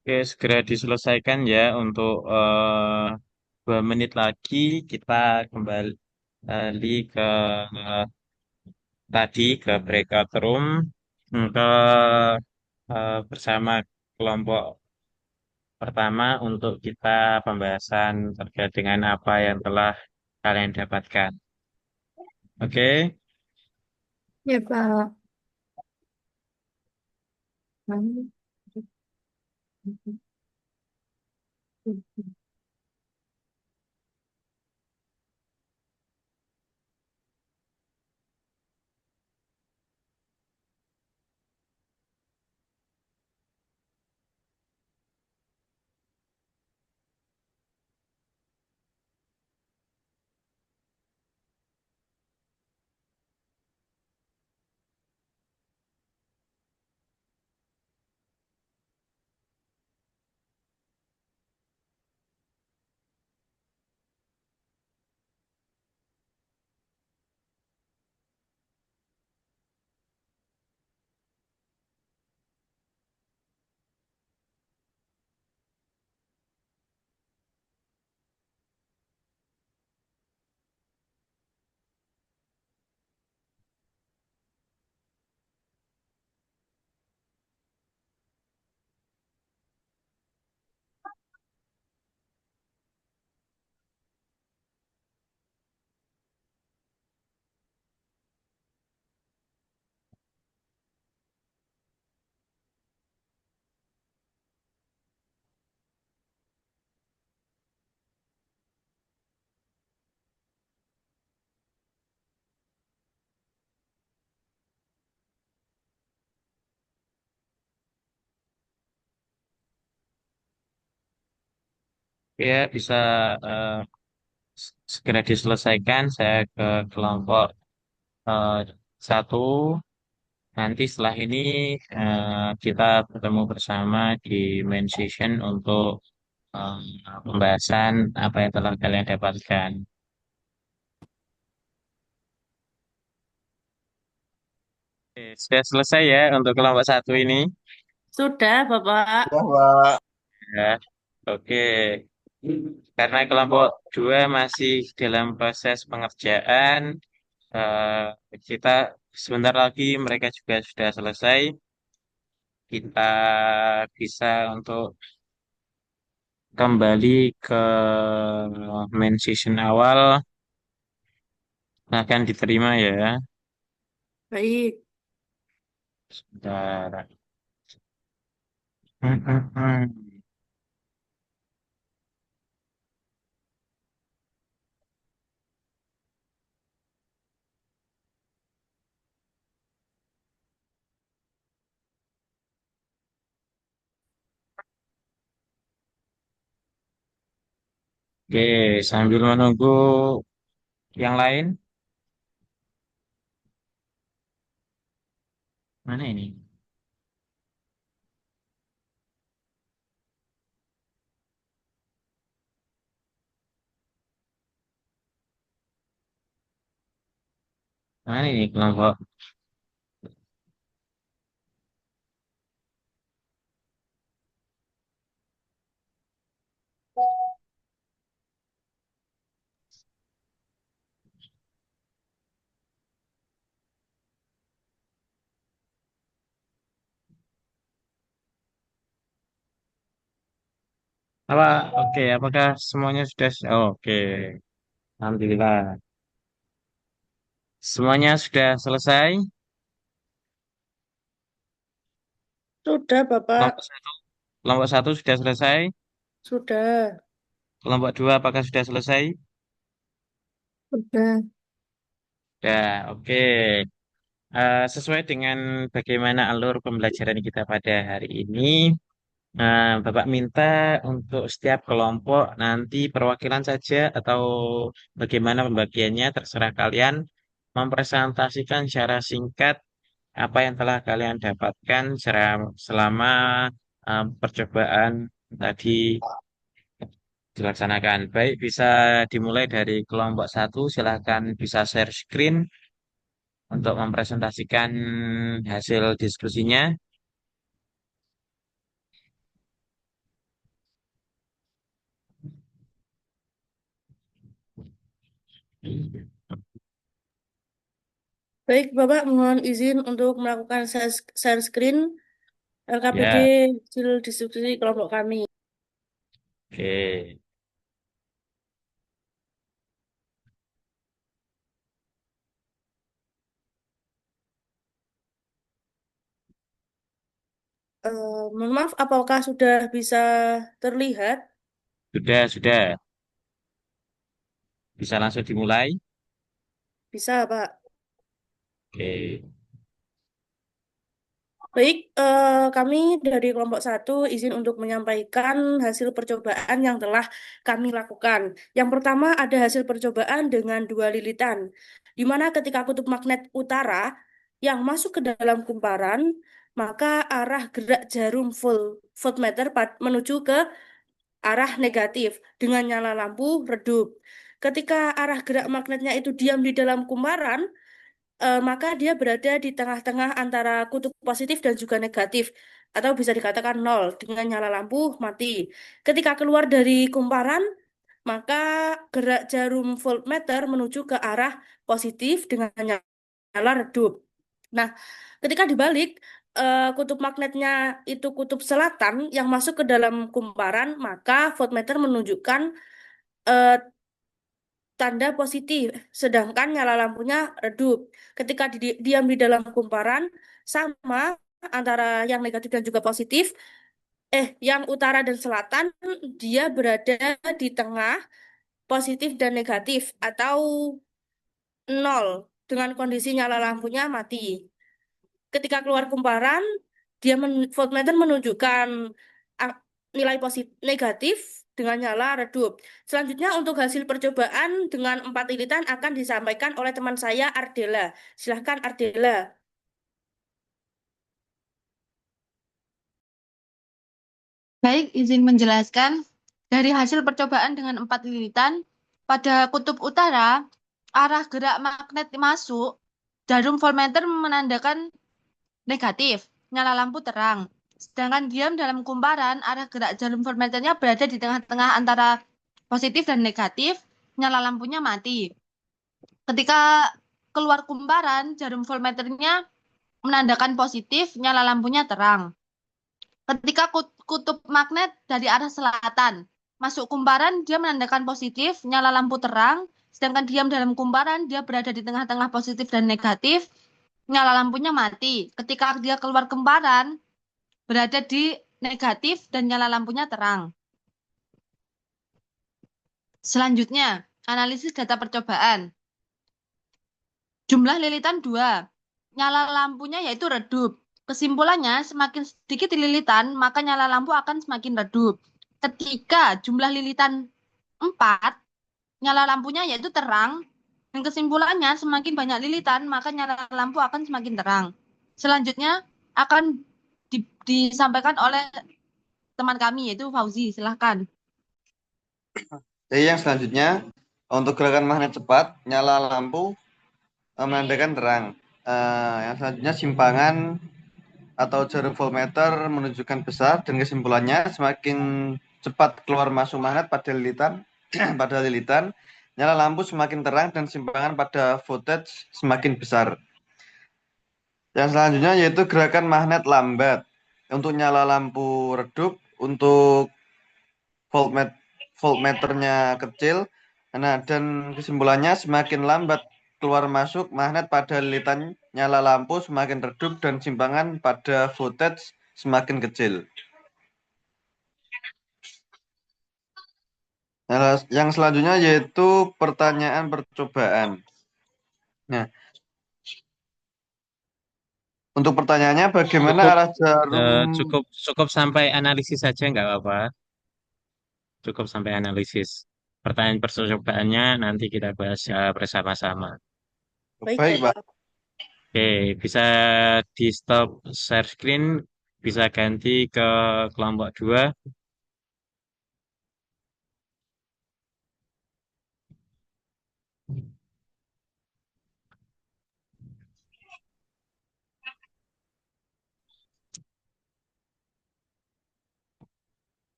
Oke, segera diselesaikan ya untuk 2 menit lagi kita kembali ke tadi ke breakout room ke bersama kelompok pertama untuk kita pembahasan terkait dengan apa yang telah kalian dapatkan. Oke, Ya, Pak. Ya, bisa eh, segera diselesaikan. Saya ke kelompok eh, satu. Nanti setelah ini kita bertemu bersama di main session untuk eh, pembahasan apa yang telah kalian dapatkan. Oke, sudah selesai ya untuk kelompok satu ini. Sudah, Bapak. Ya, Pak. Ya, oke. Karena kelompok dua masih dalam proses pengerjaan, kita sebentar lagi mereka juga sudah selesai. Kita bisa untuk kembali ke main session awal. Akan diterima ya. Baik. Sebentar. Hmm, hmm, hmm. Oke, sambil menunggu yang lain. Mana ini? Mana ini kelompok? Apa? Oke, apakah semuanya sudah? Oh, oke, alhamdulillah. Semuanya sudah selesai. Sudah, Bapak. Kelompok satu, kelompok satu sudah selesai. Sudah. Kelompok dua apakah sudah selesai? Udah. Ya, oke. Sesuai dengan bagaimana alur pembelajaran kita pada hari ini, Bapak minta untuk setiap kelompok nanti perwakilan saja atau bagaimana pembagiannya terserah kalian mempresentasikan secara singkat apa yang telah kalian dapatkan selama percobaan tadi dilaksanakan. Baik, bisa dimulai dari kelompok satu. Silahkan bisa share screen untuk mempresentasikan hasil diskusinya. Baik, Bapak, mohon izin untuk melakukan share screen LKPD Ya, hasil diskusi kelompok kami. oke. Mohon maaf, apakah sudah bisa terlihat? Sudah. Bisa langsung dimulai. Bisa, Pak. Oke. Baik, kami dari kelompok satu izin untuk menyampaikan hasil percobaan yang telah kami lakukan. Yang pertama ada hasil percobaan dengan dua lilitan, di mana ketika kutub magnet utara yang masuk ke dalam kumparan, maka arah gerak jarum voltmeter menuju ke arah negatif dengan nyala lampu redup. Ketika arah gerak magnetnya itu diam di dalam kumparan, maka dia berada di tengah-tengah antara kutub positif dan juga negatif, atau bisa dikatakan nol dengan nyala lampu mati. Ketika keluar dari kumparan, maka gerak jarum voltmeter menuju ke arah positif dengan nyala redup. Nah, ketika dibalik, kutub magnetnya itu kutub selatan yang masuk ke dalam kumparan, maka voltmeter menunjukkan eh, tanda positif, sedangkan nyala lampunya redup. Ketika diam di dalam kumparan, sama antara yang negatif dan juga positif, yang utara dan selatan, dia berada di tengah positif dan negatif, atau nol, dengan kondisi nyala lampunya mati. Ketika keluar kumparan, voltmeter menunjukkan ah, nilai positif negatif dengan nyala redup. Selanjutnya untuk hasil percobaan dengan 4 lilitan akan disampaikan oleh teman saya Ardela. Silahkan Ardela. Baik, izin menjelaskan. Dari hasil percobaan dengan 4 lilitan, pada kutub utara, arah gerak magnet masuk, jarum voltmeter menandakan negatif, nyala lampu terang. Sedangkan diam dalam kumparan, arah gerak jarum voltmeternya berada di tengah-tengah antara positif dan negatif, nyala lampunya mati. Ketika keluar kumparan, jarum voltmeternya menandakan positif, nyala lampunya terang. Ketika kutub magnet dari arah selatan masuk kumparan, dia menandakan positif, nyala lampu terang. Sedangkan diam dalam kumparan, dia berada di tengah-tengah positif dan negatif, nyala lampunya mati. Ketika dia keluar kumparan, berada di negatif dan nyala lampunya terang. Selanjutnya, analisis data percobaan. Jumlah lilitan 2. Nyala lampunya yaitu redup. Kesimpulannya, semakin sedikit lilitan, maka nyala lampu akan semakin redup. Ketika jumlah lilitan 4, nyala lampunya yaitu terang. Dan kesimpulannya, semakin banyak lilitan, maka nyala lampu akan semakin terang. Selanjutnya, akan disampaikan oleh teman kami, yaitu Fauzi. Silahkan. Jadi yang selanjutnya, untuk gerakan magnet cepat, nyala lampu menandakan terang. Yang selanjutnya simpangan atau jarum voltmeter menunjukkan besar, dan kesimpulannya semakin cepat keluar masuk magnet pada lilitan, nyala lampu semakin terang dan simpangan pada voltage semakin besar. Yang selanjutnya yaitu gerakan magnet lambat. Untuk nyala lampu redup, untuk voltmeternya kecil. Nah, dan kesimpulannya semakin lambat keluar masuk magnet pada lilitan, nyala lampu semakin redup dan simpangan pada voltage semakin kecil. Nah, yang selanjutnya yaitu pertanyaan percobaan. Nah, untuk pertanyaannya bagaimana Cukup arah jarum? cukup cukup sampai analisis saja nggak apa-apa. Cukup sampai analisis. Pertanyaan percobaannya nanti kita bahas bersama-sama. Baik, Baik, Pak. Oke, bisa di stop share screen, bisa ganti ke kelompok 2.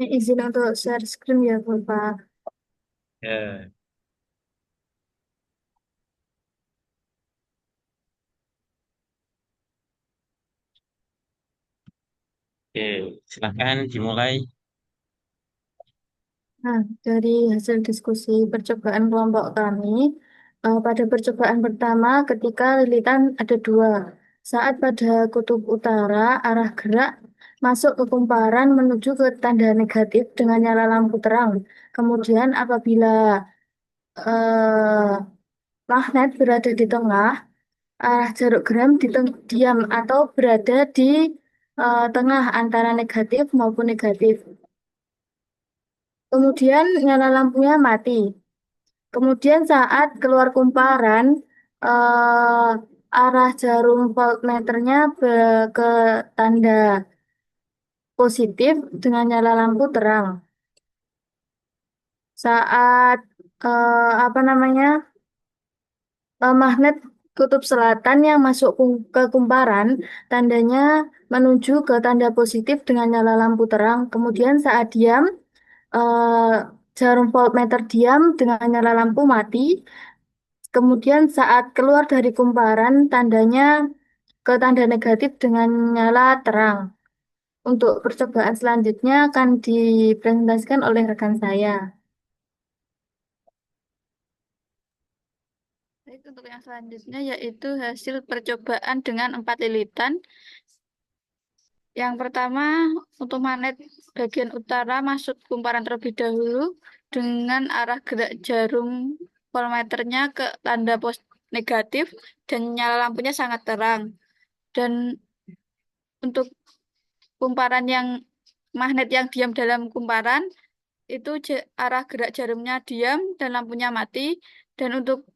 Izin untuk share screen ya, Bapak. Ya, oke, silahkan dimulai. Nah, dari hasil diskusi percobaan kelompok kami, pada percobaan pertama ketika lilitan ada 2. Saat pada kutub utara, arah gerak masuk ke kumparan menuju ke tanda negatif dengan nyala lampu terang. Kemudian apabila eh, magnet berada di tengah, arah jarum geram diam atau berada di tengah antara negatif maupun negatif. Kemudian nyala lampunya mati. Kemudian saat keluar kumparan, arah jarum voltmeternya ke tanda positif dengan nyala lampu terang. Saat apa namanya magnet kutub selatan yang masuk ke kumparan, tandanya menuju ke tanda positif dengan nyala lampu terang. Kemudian saat diam, jarum voltmeter diam dengan nyala lampu mati. Kemudian saat keluar dari kumparan, tandanya ke tanda negatif dengan nyala terang. Untuk percobaan selanjutnya akan dipresentasikan oleh rekan saya. Baik, untuk yang selanjutnya yaitu hasil percobaan dengan 4 lilitan. Yang pertama, untuk magnet bagian utara masuk kumparan terlebih dahulu dengan arah gerak jarum voltmeternya ke tanda negatif dan nyala lampunya sangat terang. Dan untuk kumparan yang magnet yang diam dalam kumparan itu arah gerak jarumnya diam dan lampunya mati. Dan untuk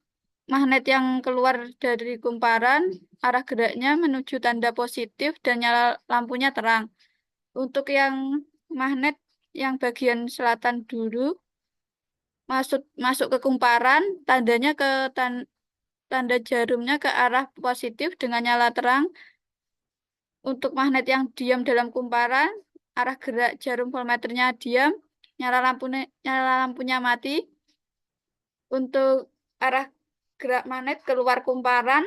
magnet yang keluar dari kumparan, arah geraknya menuju tanda positif dan nyala lampunya terang. Untuk yang magnet yang bagian selatan dulu masuk masuk ke kumparan, tandanya ke tanda jarumnya ke arah positif dengan nyala terang. Untuk magnet yang diam dalam kumparan, arah gerak jarum voltmeternya diam, nyala lampunya mati. Untuk arah gerak magnet keluar kumparan,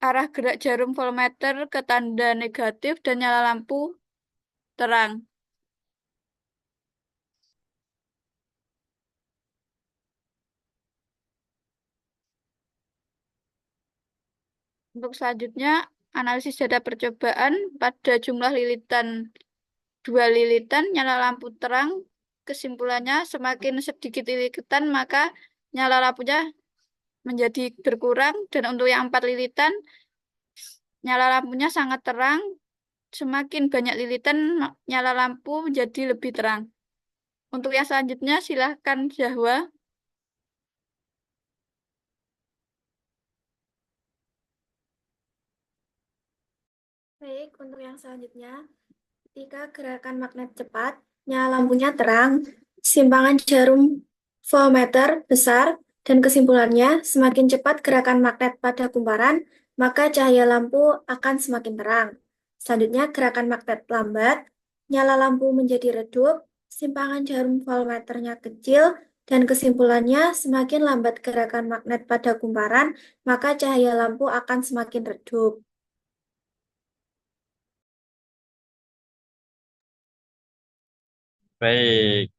arah gerak jarum voltmeter ke tanda negatif dan nyala lampu terang. Untuk selanjutnya, analisis data percobaan pada jumlah lilitan 2 lilitan nyala lampu terang. Kesimpulannya, semakin sedikit lilitan maka nyala lampunya menjadi berkurang. Dan untuk yang 4 lilitan, nyala lampunya sangat terang. Semakin banyak lilitan, nyala lampu menjadi lebih terang. Untuk yang selanjutnya, silahkan Zahwa. Baik, untuk yang selanjutnya, ketika gerakan magnet cepat, nyala lampunya terang, simpangan jarum voltmeter besar, dan kesimpulannya, semakin cepat gerakan magnet pada kumparan, maka cahaya lampu akan semakin terang. Selanjutnya, gerakan magnet lambat, nyala lampu menjadi redup, simpangan jarum voltmeternya kecil, dan kesimpulannya, semakin lambat gerakan magnet pada kumparan, maka cahaya lampu akan semakin redup. Baik,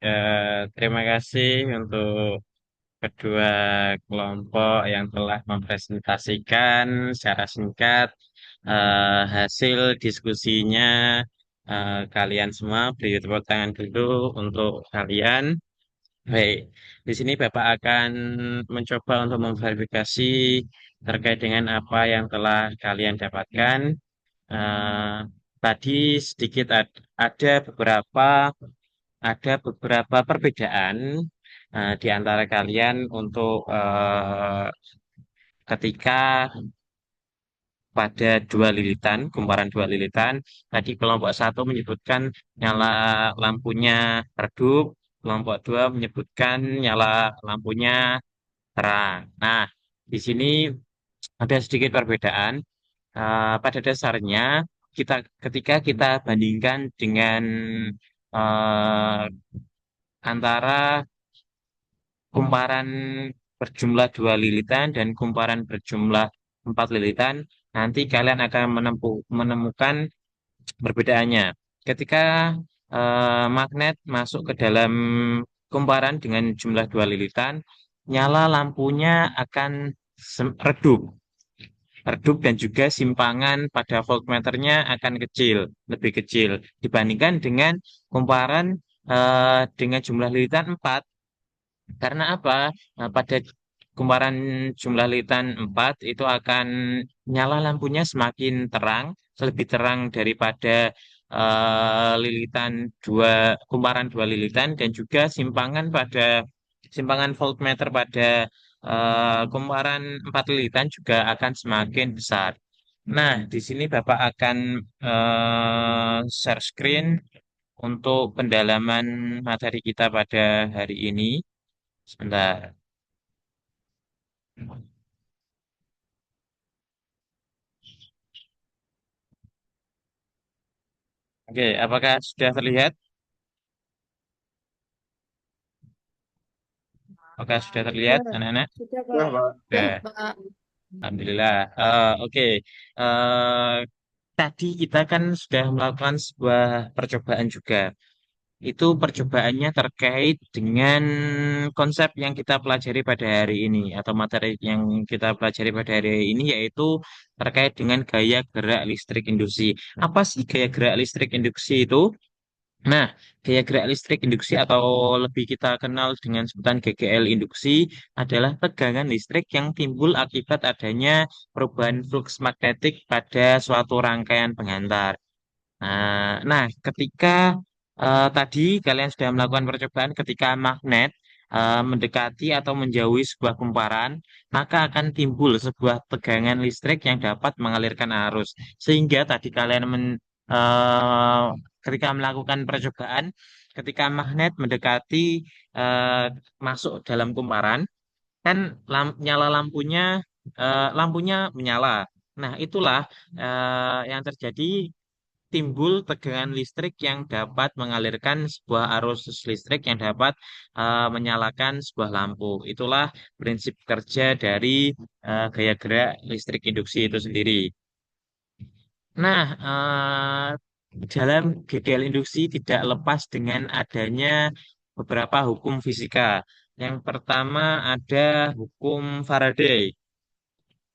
terima kasih untuk kedua kelompok yang telah mempresentasikan secara singkat hasil diskusinya. Kalian semua beri tepuk tangan dulu untuk kalian. Baik, di sini Bapak akan mencoba untuk memverifikasi terkait dengan apa yang telah kalian dapatkan. Eh, Tadi sedikit ada beberapa perbedaan di antara kalian untuk ketika pada 2 lilitan, kumparan 2 lilitan. Tadi kelompok satu menyebutkan nyala lampunya redup, kelompok dua menyebutkan nyala lampunya terang. Nah, di sini ada sedikit perbedaan. Pada dasarnya, ketika kita bandingkan dengan eh, antara kumparan berjumlah 2 lilitan dan kumparan berjumlah 4 lilitan, nanti kalian akan menemukan perbedaannya. Ketika magnet masuk ke dalam kumparan dengan jumlah 2 lilitan, nyala lampunya akan redup. Redup dan juga simpangan pada voltmeternya akan lebih kecil dibandingkan dengan kumparan dengan jumlah lilitan 4. Karena apa? Nah, pada kumparan jumlah lilitan 4 itu akan nyala lampunya semakin terang, lebih terang daripada lilitan kumparan 2 lilitan, dan juga simpangan voltmeter pada kumparan 4 lilitan juga akan semakin besar. Nah, di sini Bapak akan share screen untuk pendalaman materi kita pada hari ini. Sebentar. Oke, apakah sudah terlihat? Apakah sudah terlihat, Ya, anak-anak? sudah, Ya, Pak. Pak. Sudah. Pak. Alhamdulillah. Oke. Tadi kita kan sudah melakukan sebuah percobaan juga. Itu percobaannya terkait dengan konsep yang kita pelajari pada hari ini, atau materi yang kita pelajari pada hari ini, yaitu terkait dengan gaya gerak listrik induksi. Apa sih gaya gerak listrik induksi itu? Nah, gaya gerak listrik induksi atau lebih kita kenal dengan sebutan GGL induksi adalah tegangan listrik yang timbul akibat adanya perubahan flux magnetik pada suatu rangkaian pengantar. Nah, ketika tadi kalian sudah melakukan percobaan ketika magnet mendekati atau menjauhi sebuah kumparan, maka akan timbul sebuah tegangan listrik yang dapat mengalirkan arus. Sehingga tadi kalian eh, ketika melakukan percobaan, ketika magnet mendekati eh, masuk dalam kumparan, kan nyala lampunya menyala. Nah, itulah yang terjadi timbul tegangan listrik yang dapat mengalirkan sebuah arus listrik yang dapat menyalakan sebuah lampu. Itulah prinsip kerja dari gaya gerak listrik induksi itu sendiri. Nah, dalam GGL induksi tidak lepas dengan adanya beberapa hukum fisika. Yang pertama ada hukum Faraday.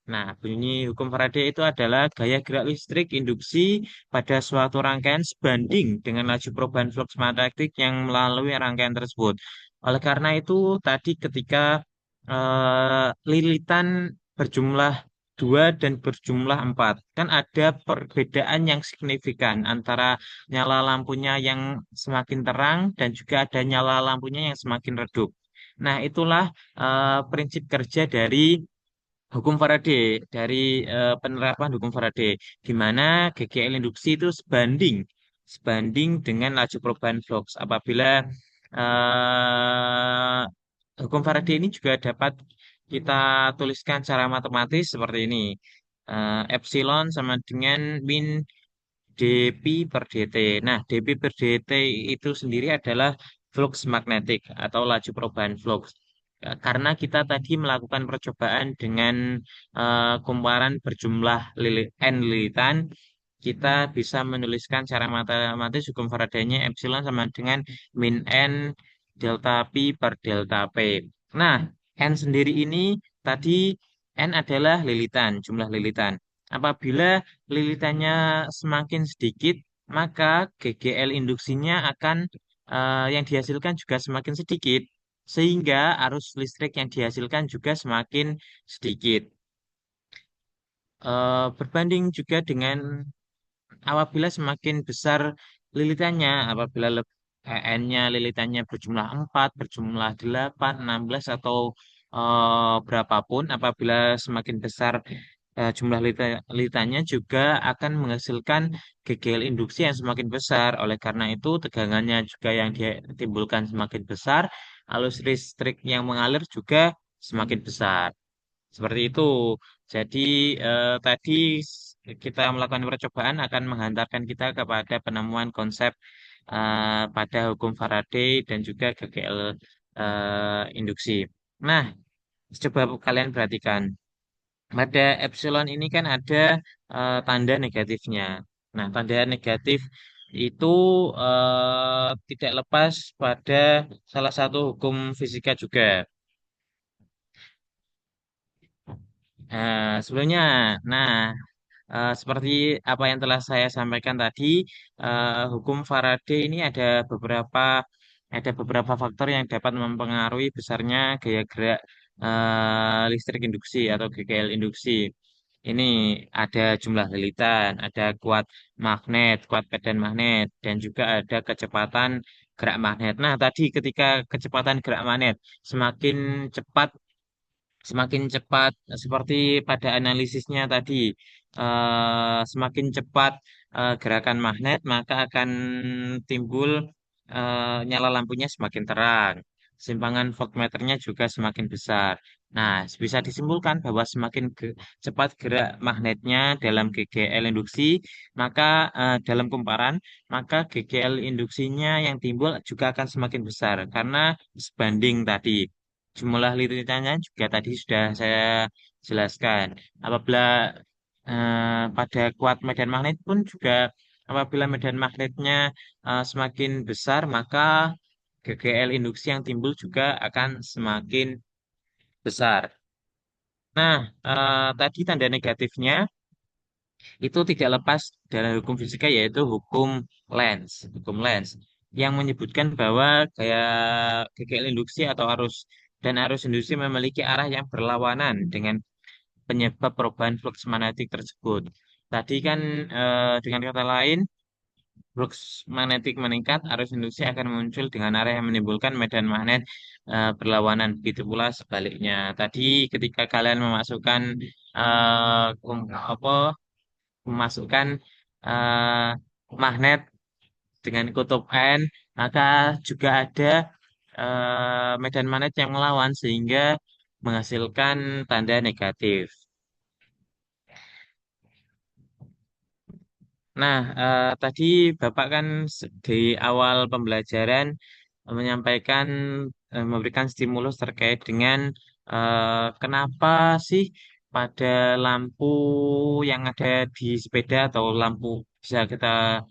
Nah, bunyi hukum Faraday itu adalah gaya gerak listrik induksi pada suatu rangkaian sebanding dengan laju perubahan flux magnetik yang melalui rangkaian tersebut. Oleh karena itu, tadi ketika lilitan berjumlah 2 dan berjumlah 4, kan ada perbedaan yang signifikan antara nyala lampunya yang semakin terang dan juga ada nyala lampunya yang semakin redup. Nah, itulah prinsip kerja dari hukum Faraday dari penerapan hukum Faraday di mana GGL induksi itu sebanding dengan laju perubahan flux. Apabila eh, hukum Faraday ini juga dapat kita tuliskan secara matematis seperti ini. Epsilon sama dengan min dP per dt. Nah, dP per dt itu sendiri adalah flux magnetik atau laju perubahan flux. Karena kita tadi melakukan percobaan dengan kumparan berjumlah n lilitan, kita bisa menuliskan secara matematis hukum Faraday-nya epsilon sama dengan min n delta P per delta P. Nah, n sendiri ini tadi n adalah lilitan, jumlah lilitan. Apabila lilitannya semakin sedikit, maka GGL induksinya akan yang dihasilkan juga semakin sedikit, sehingga arus listrik yang dihasilkan juga semakin sedikit. Berbanding juga dengan apabila semakin besar lilitannya, apabila N-nya lilitannya berjumlah 4, berjumlah 8, 16, atau berapapun, apabila semakin besar jumlah lilitannya juga akan menghasilkan GGL induksi yang semakin besar. Oleh karena itu, tegangannya juga yang ditimbulkan semakin besar, arus listrik yang mengalir juga semakin besar. Seperti itu. Jadi tadi kita melakukan percobaan akan menghantarkan kita kepada penemuan konsep pada hukum Faraday dan juga GGL induksi. Nah, coba kalian perhatikan. Pada epsilon ini kan ada tanda negatifnya. Nah, tanda negatif itu tidak lepas pada salah satu hukum fisika juga. Sebelumnya, nah, seperti apa yang telah saya sampaikan tadi, hukum Faraday ini ada beberapa faktor yang dapat mempengaruhi besarnya gaya gerak listrik induksi atau GGL induksi. Ini ada jumlah lilitan, ada kuat medan magnet, dan juga ada kecepatan gerak magnet. Nah, tadi ketika kecepatan gerak magnet semakin cepat semakin cepat seperti pada analisisnya tadi semakin cepat gerakan magnet maka akan timbul nyala lampunya semakin terang, simpangan voltmeternya juga semakin besar. Nah, bisa disimpulkan bahwa semakin cepat gerak magnetnya dalam GGL induksi, maka dalam kumparan, maka GGL induksinya yang timbul juga akan semakin besar karena sebanding tadi. Jumlah lirikannya juga tadi sudah saya jelaskan. Apabila pada kuat medan magnet pun juga apabila medan magnetnya semakin besar, maka GGL induksi yang timbul juga akan semakin besar. Nah, tadi tanda negatifnya itu tidak lepas dari hukum fisika yaitu hukum Lenz. Hukum Lenz. yang menyebutkan bahwa gaya GGL induksi atau arus induksi memiliki arah yang berlawanan dengan penyebab perubahan flux magnetik tersebut. Tadi kan dengan kata lain, flux magnetik meningkat, arus induksi akan muncul dengan arah yang menimbulkan medan magnet berlawanan. Begitu pula sebaliknya. Tadi ketika kalian memasukkan eh, magnet dengan kutub N, maka juga ada medan magnet yang melawan sehingga menghasilkan tanda negatif. Nah, tadi Bapak kan di awal pembelajaran menyampaikan memberikan stimulus terkait dengan kenapa sih pada lampu yang ada di sepeda atau lampu bisa kita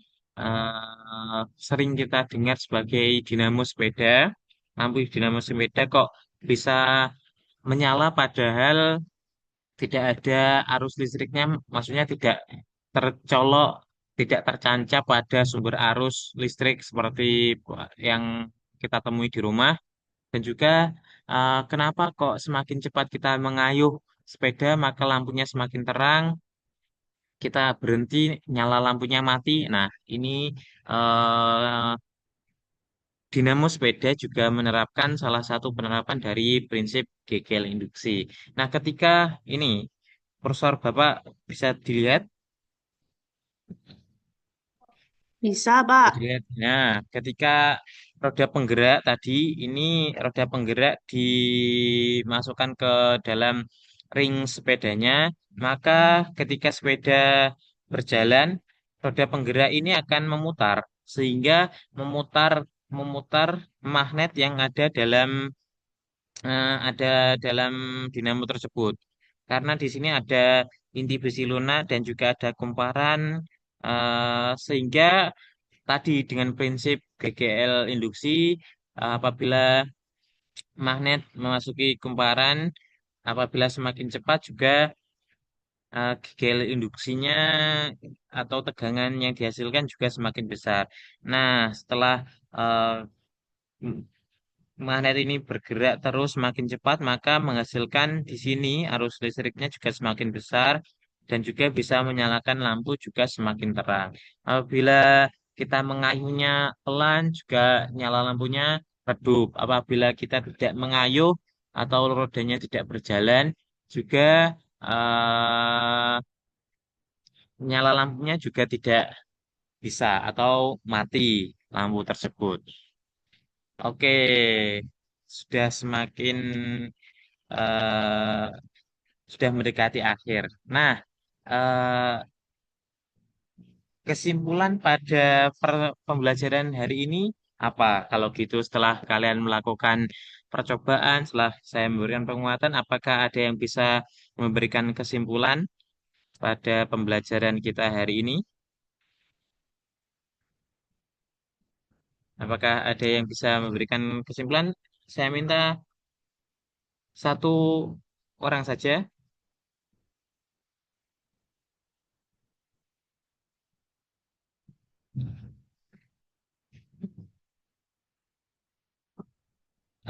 sering kita dengar sebagai dinamo sepeda, lampu dinamo sepeda kok bisa menyala padahal tidak ada arus listriknya, maksudnya tidak tercolok, tidak tertancap pada sumber arus listrik seperti yang kita temui di rumah. Dan juga kenapa kok semakin cepat kita mengayuh sepeda maka lampunya semakin terang, kita berhenti nyala lampunya mati. Nah, ini eh, dinamo sepeda juga menerapkan salah satu penerapan dari prinsip GGL induksi. Nah, ketika ini kursor Bapak bisa dilihat. Bisa, Pak. Dilihat. Nah, ketika roda penggerak tadi, ini roda penggerak dimasukkan ke dalam ring sepedanya, maka ketika sepeda berjalan, roda penggerak ini akan memutar, sehingga memutar memutar magnet yang ada dalam dinamo tersebut. Karena di sini ada inti besi lunak dan juga ada kumparan, sehingga tadi dengan prinsip GGL induksi, apabila magnet memasuki kumparan, apabila semakin cepat juga GGL induksinya atau tegangan yang dihasilkan juga semakin besar. Nah, setelah eh, magnet ini bergerak terus semakin cepat, maka menghasilkan di sini arus listriknya juga semakin besar dan juga bisa menyalakan lampu juga semakin terang. Apabila kita mengayuhnya pelan, juga nyala lampunya redup. Apabila kita tidak mengayuh atau rodanya tidak berjalan, juga eh, nyala lampunya juga tidak bisa atau mati lampu tersebut. Oke, sudah semakin eh, sudah mendekati akhir. Nah, eh, kesimpulan pada pembelajaran hari ini apa? Kalau gitu, setelah kalian melakukan percobaan, setelah saya memberikan penguatan, apakah ada yang bisa memberikan kesimpulan pada pembelajaran kita hari ini? Apakah ada yang bisa memberikan kesimpulan? Saya minta satu orang saja.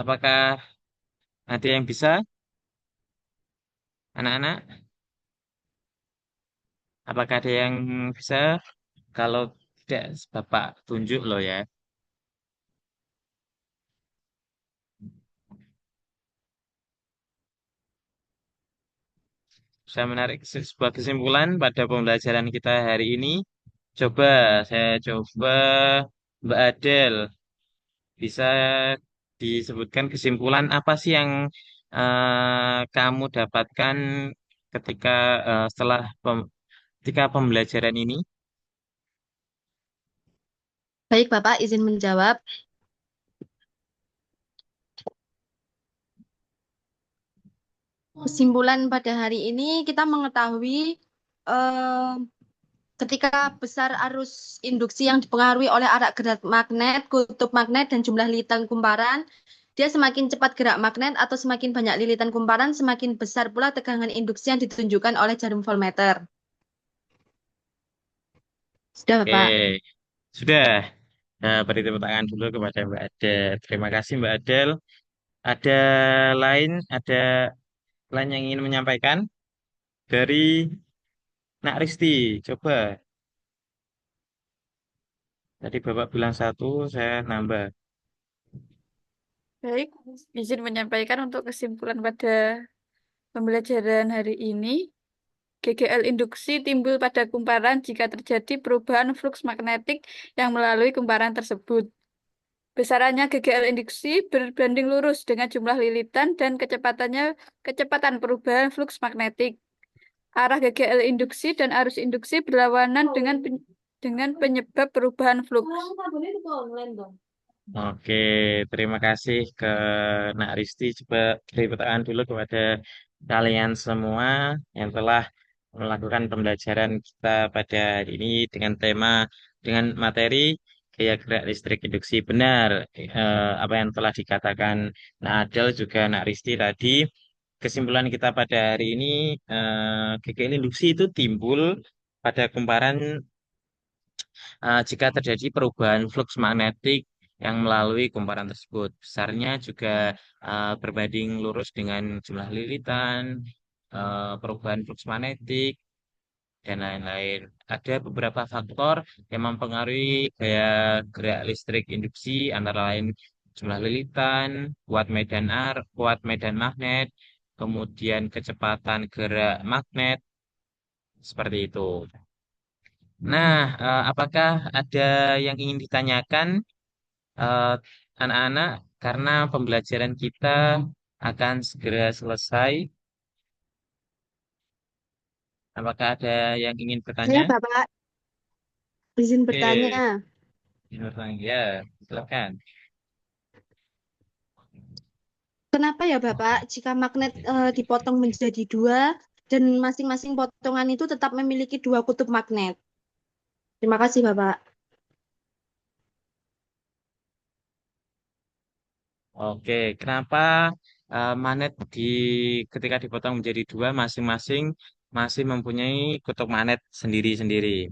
Apakah ada yang bisa, anak-anak? Apakah ada yang bisa? Kalau tidak, Bapak tunjuk loh ya. Saya menarik sebuah kesimpulan pada pembelajaran kita hari ini. Coba, saya coba Mbak Adel, bisa disebutkan kesimpulan apa sih yang kamu dapatkan ketika setelah ketika pembelajaran ini? Baik, Bapak, izin menjawab. Kesimpulan pada hari ini kita mengetahui eh, ketika besar arus induksi yang dipengaruhi oleh arah gerak magnet, kutub magnet, dan jumlah lilitan kumparan, dia semakin cepat gerak magnet atau semakin banyak lilitan kumparan, semakin besar pula tegangan induksi yang ditunjukkan oleh jarum voltmeter. Sudah, Oke, Bapak. sudah. Beri tepuk tangan dulu kepada Mbak Adel. Terima kasih Mbak Adel. Ada ada lain yang ingin menyampaikan dari Nak Risti. Coba, tadi Bapak bilang satu, saya nambah. Baik, izin menyampaikan untuk kesimpulan pada pembelajaran hari ini. GGL induksi timbul pada kumparan jika terjadi perubahan fluks magnetik yang melalui kumparan tersebut. Besarannya GGL induksi berbanding lurus dengan jumlah lilitan dan kecepatan perubahan fluks magnetik. Arah GGL induksi dan arus induksi berlawanan dengan penyebab perubahan fluks. Oke, terima kasih ke Nak Risti. Coba beri tangan dulu kepada kalian semua yang telah melakukan pembelajaran kita pada hari ini dengan materi gaya gerak listrik induksi. Benar, apa yang telah dikatakan Nak Adel juga Nak Risti tadi. Kesimpulan kita pada hari ini, GGL induksi itu timbul pada kumparan jika terjadi perubahan fluks magnetik yang melalui kumparan tersebut. Besarnya juga berbanding lurus dengan jumlah lilitan, perubahan fluks magnetik, dan lain-lain. Ada beberapa faktor yang mempengaruhi gaya gerak listrik induksi, antara lain jumlah lilitan, kuat medan magnet, kemudian kecepatan gerak magnet, seperti itu. Nah, apakah ada yang ingin ditanyakan, eh, anak-anak? Karena pembelajaran kita akan segera selesai. Apakah ada yang ingin bertanya? Saya Bapak izin bertanya, Oke, ingin bertanya. Ya, silakan. kenapa ya Bapak jika magnet dipotong menjadi dua dan masing-masing potongan itu tetap memiliki dua kutub magnet? Terima kasih Bapak. Oke, kenapa magnet ketika dipotong menjadi dua masing-masing masih mempunyai kutub magnet sendiri-sendiri?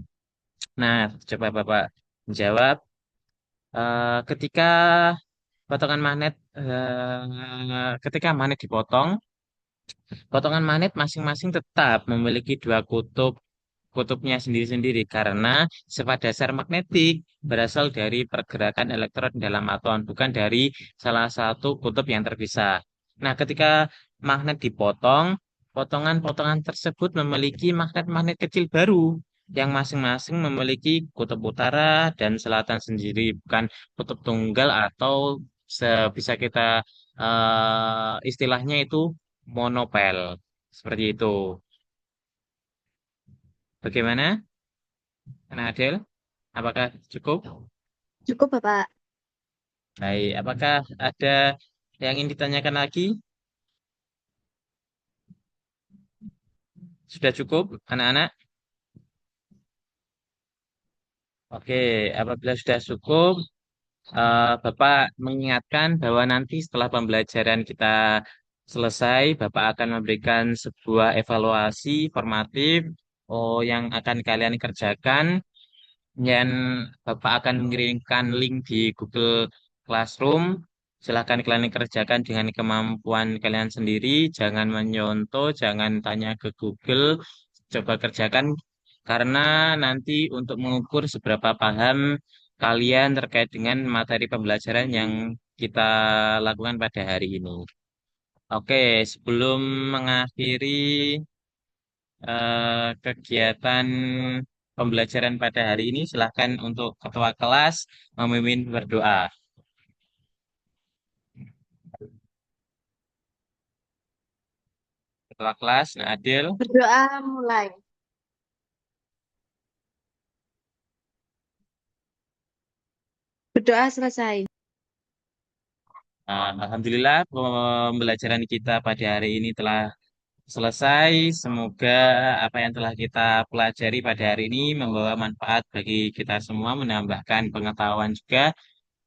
Nah, coba Bapak menjawab. Ketika ketika magnet dipotong, potongan magnet masing-masing tetap memiliki dua kutubnya sendiri-sendiri karena sifat dasar magnetik berasal dari pergerakan elektron dalam atom, bukan dari salah satu kutub yang terpisah. Nah, ketika magnet dipotong, potongan-potongan tersebut memiliki magnet-magnet kecil baru yang masing-masing memiliki kutub utara dan selatan sendiri, bukan kutub tunggal atau bisa kita istilahnya itu monopel. Seperti itu. Bagaimana, Anak Adel? Apakah cukup? Cukup Bapak. Baik, apakah ada yang ingin ditanyakan lagi? Sudah cukup, anak-anak? Oke, apabila sudah cukup, Bapak mengingatkan bahwa nanti setelah pembelajaran kita selesai, Bapak akan memberikan sebuah evaluasi formatif yang akan kalian kerjakan. Dan Bapak akan mengirimkan link di Google Classroom. Silahkan kalian kerjakan dengan kemampuan kalian sendiri. Jangan menyontoh, jangan tanya ke Google. Coba kerjakan karena nanti untuk mengukur seberapa paham kalian terkait dengan materi pembelajaran yang kita lakukan pada hari ini. Oke, sebelum mengakhiri kegiatan pembelajaran pada hari ini, silahkan untuk ketua kelas memimpin berdoa. Ketua kelas, Nah Adil. Berdoa mulai. Berdoa selesai. Alhamdulillah pembelajaran kita pada hari ini telah selesai. Semoga apa yang telah kita pelajari pada hari ini membawa manfaat bagi kita semua, menambahkan pengetahuan juga.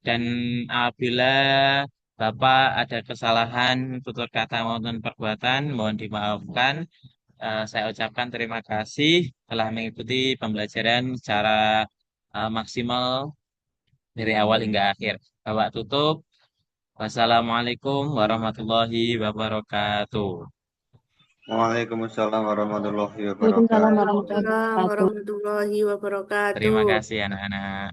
Dan apabila Bapak ada kesalahan tutur kata maupun perbuatan, mohon dimaafkan. Saya ucapkan terima kasih telah mengikuti pembelajaran secara maksimal dari awal hingga akhir. Bapak tutup. Wassalamualaikum warahmatullahi wabarakatuh. Waalaikumsalam warahmatullahi Waalaikumsalam wabarakatuh. warahmatullahi Waalaikumsalam wabarakatuh. warahmatullahi wabarakatuh. Terima kasih anak-anak.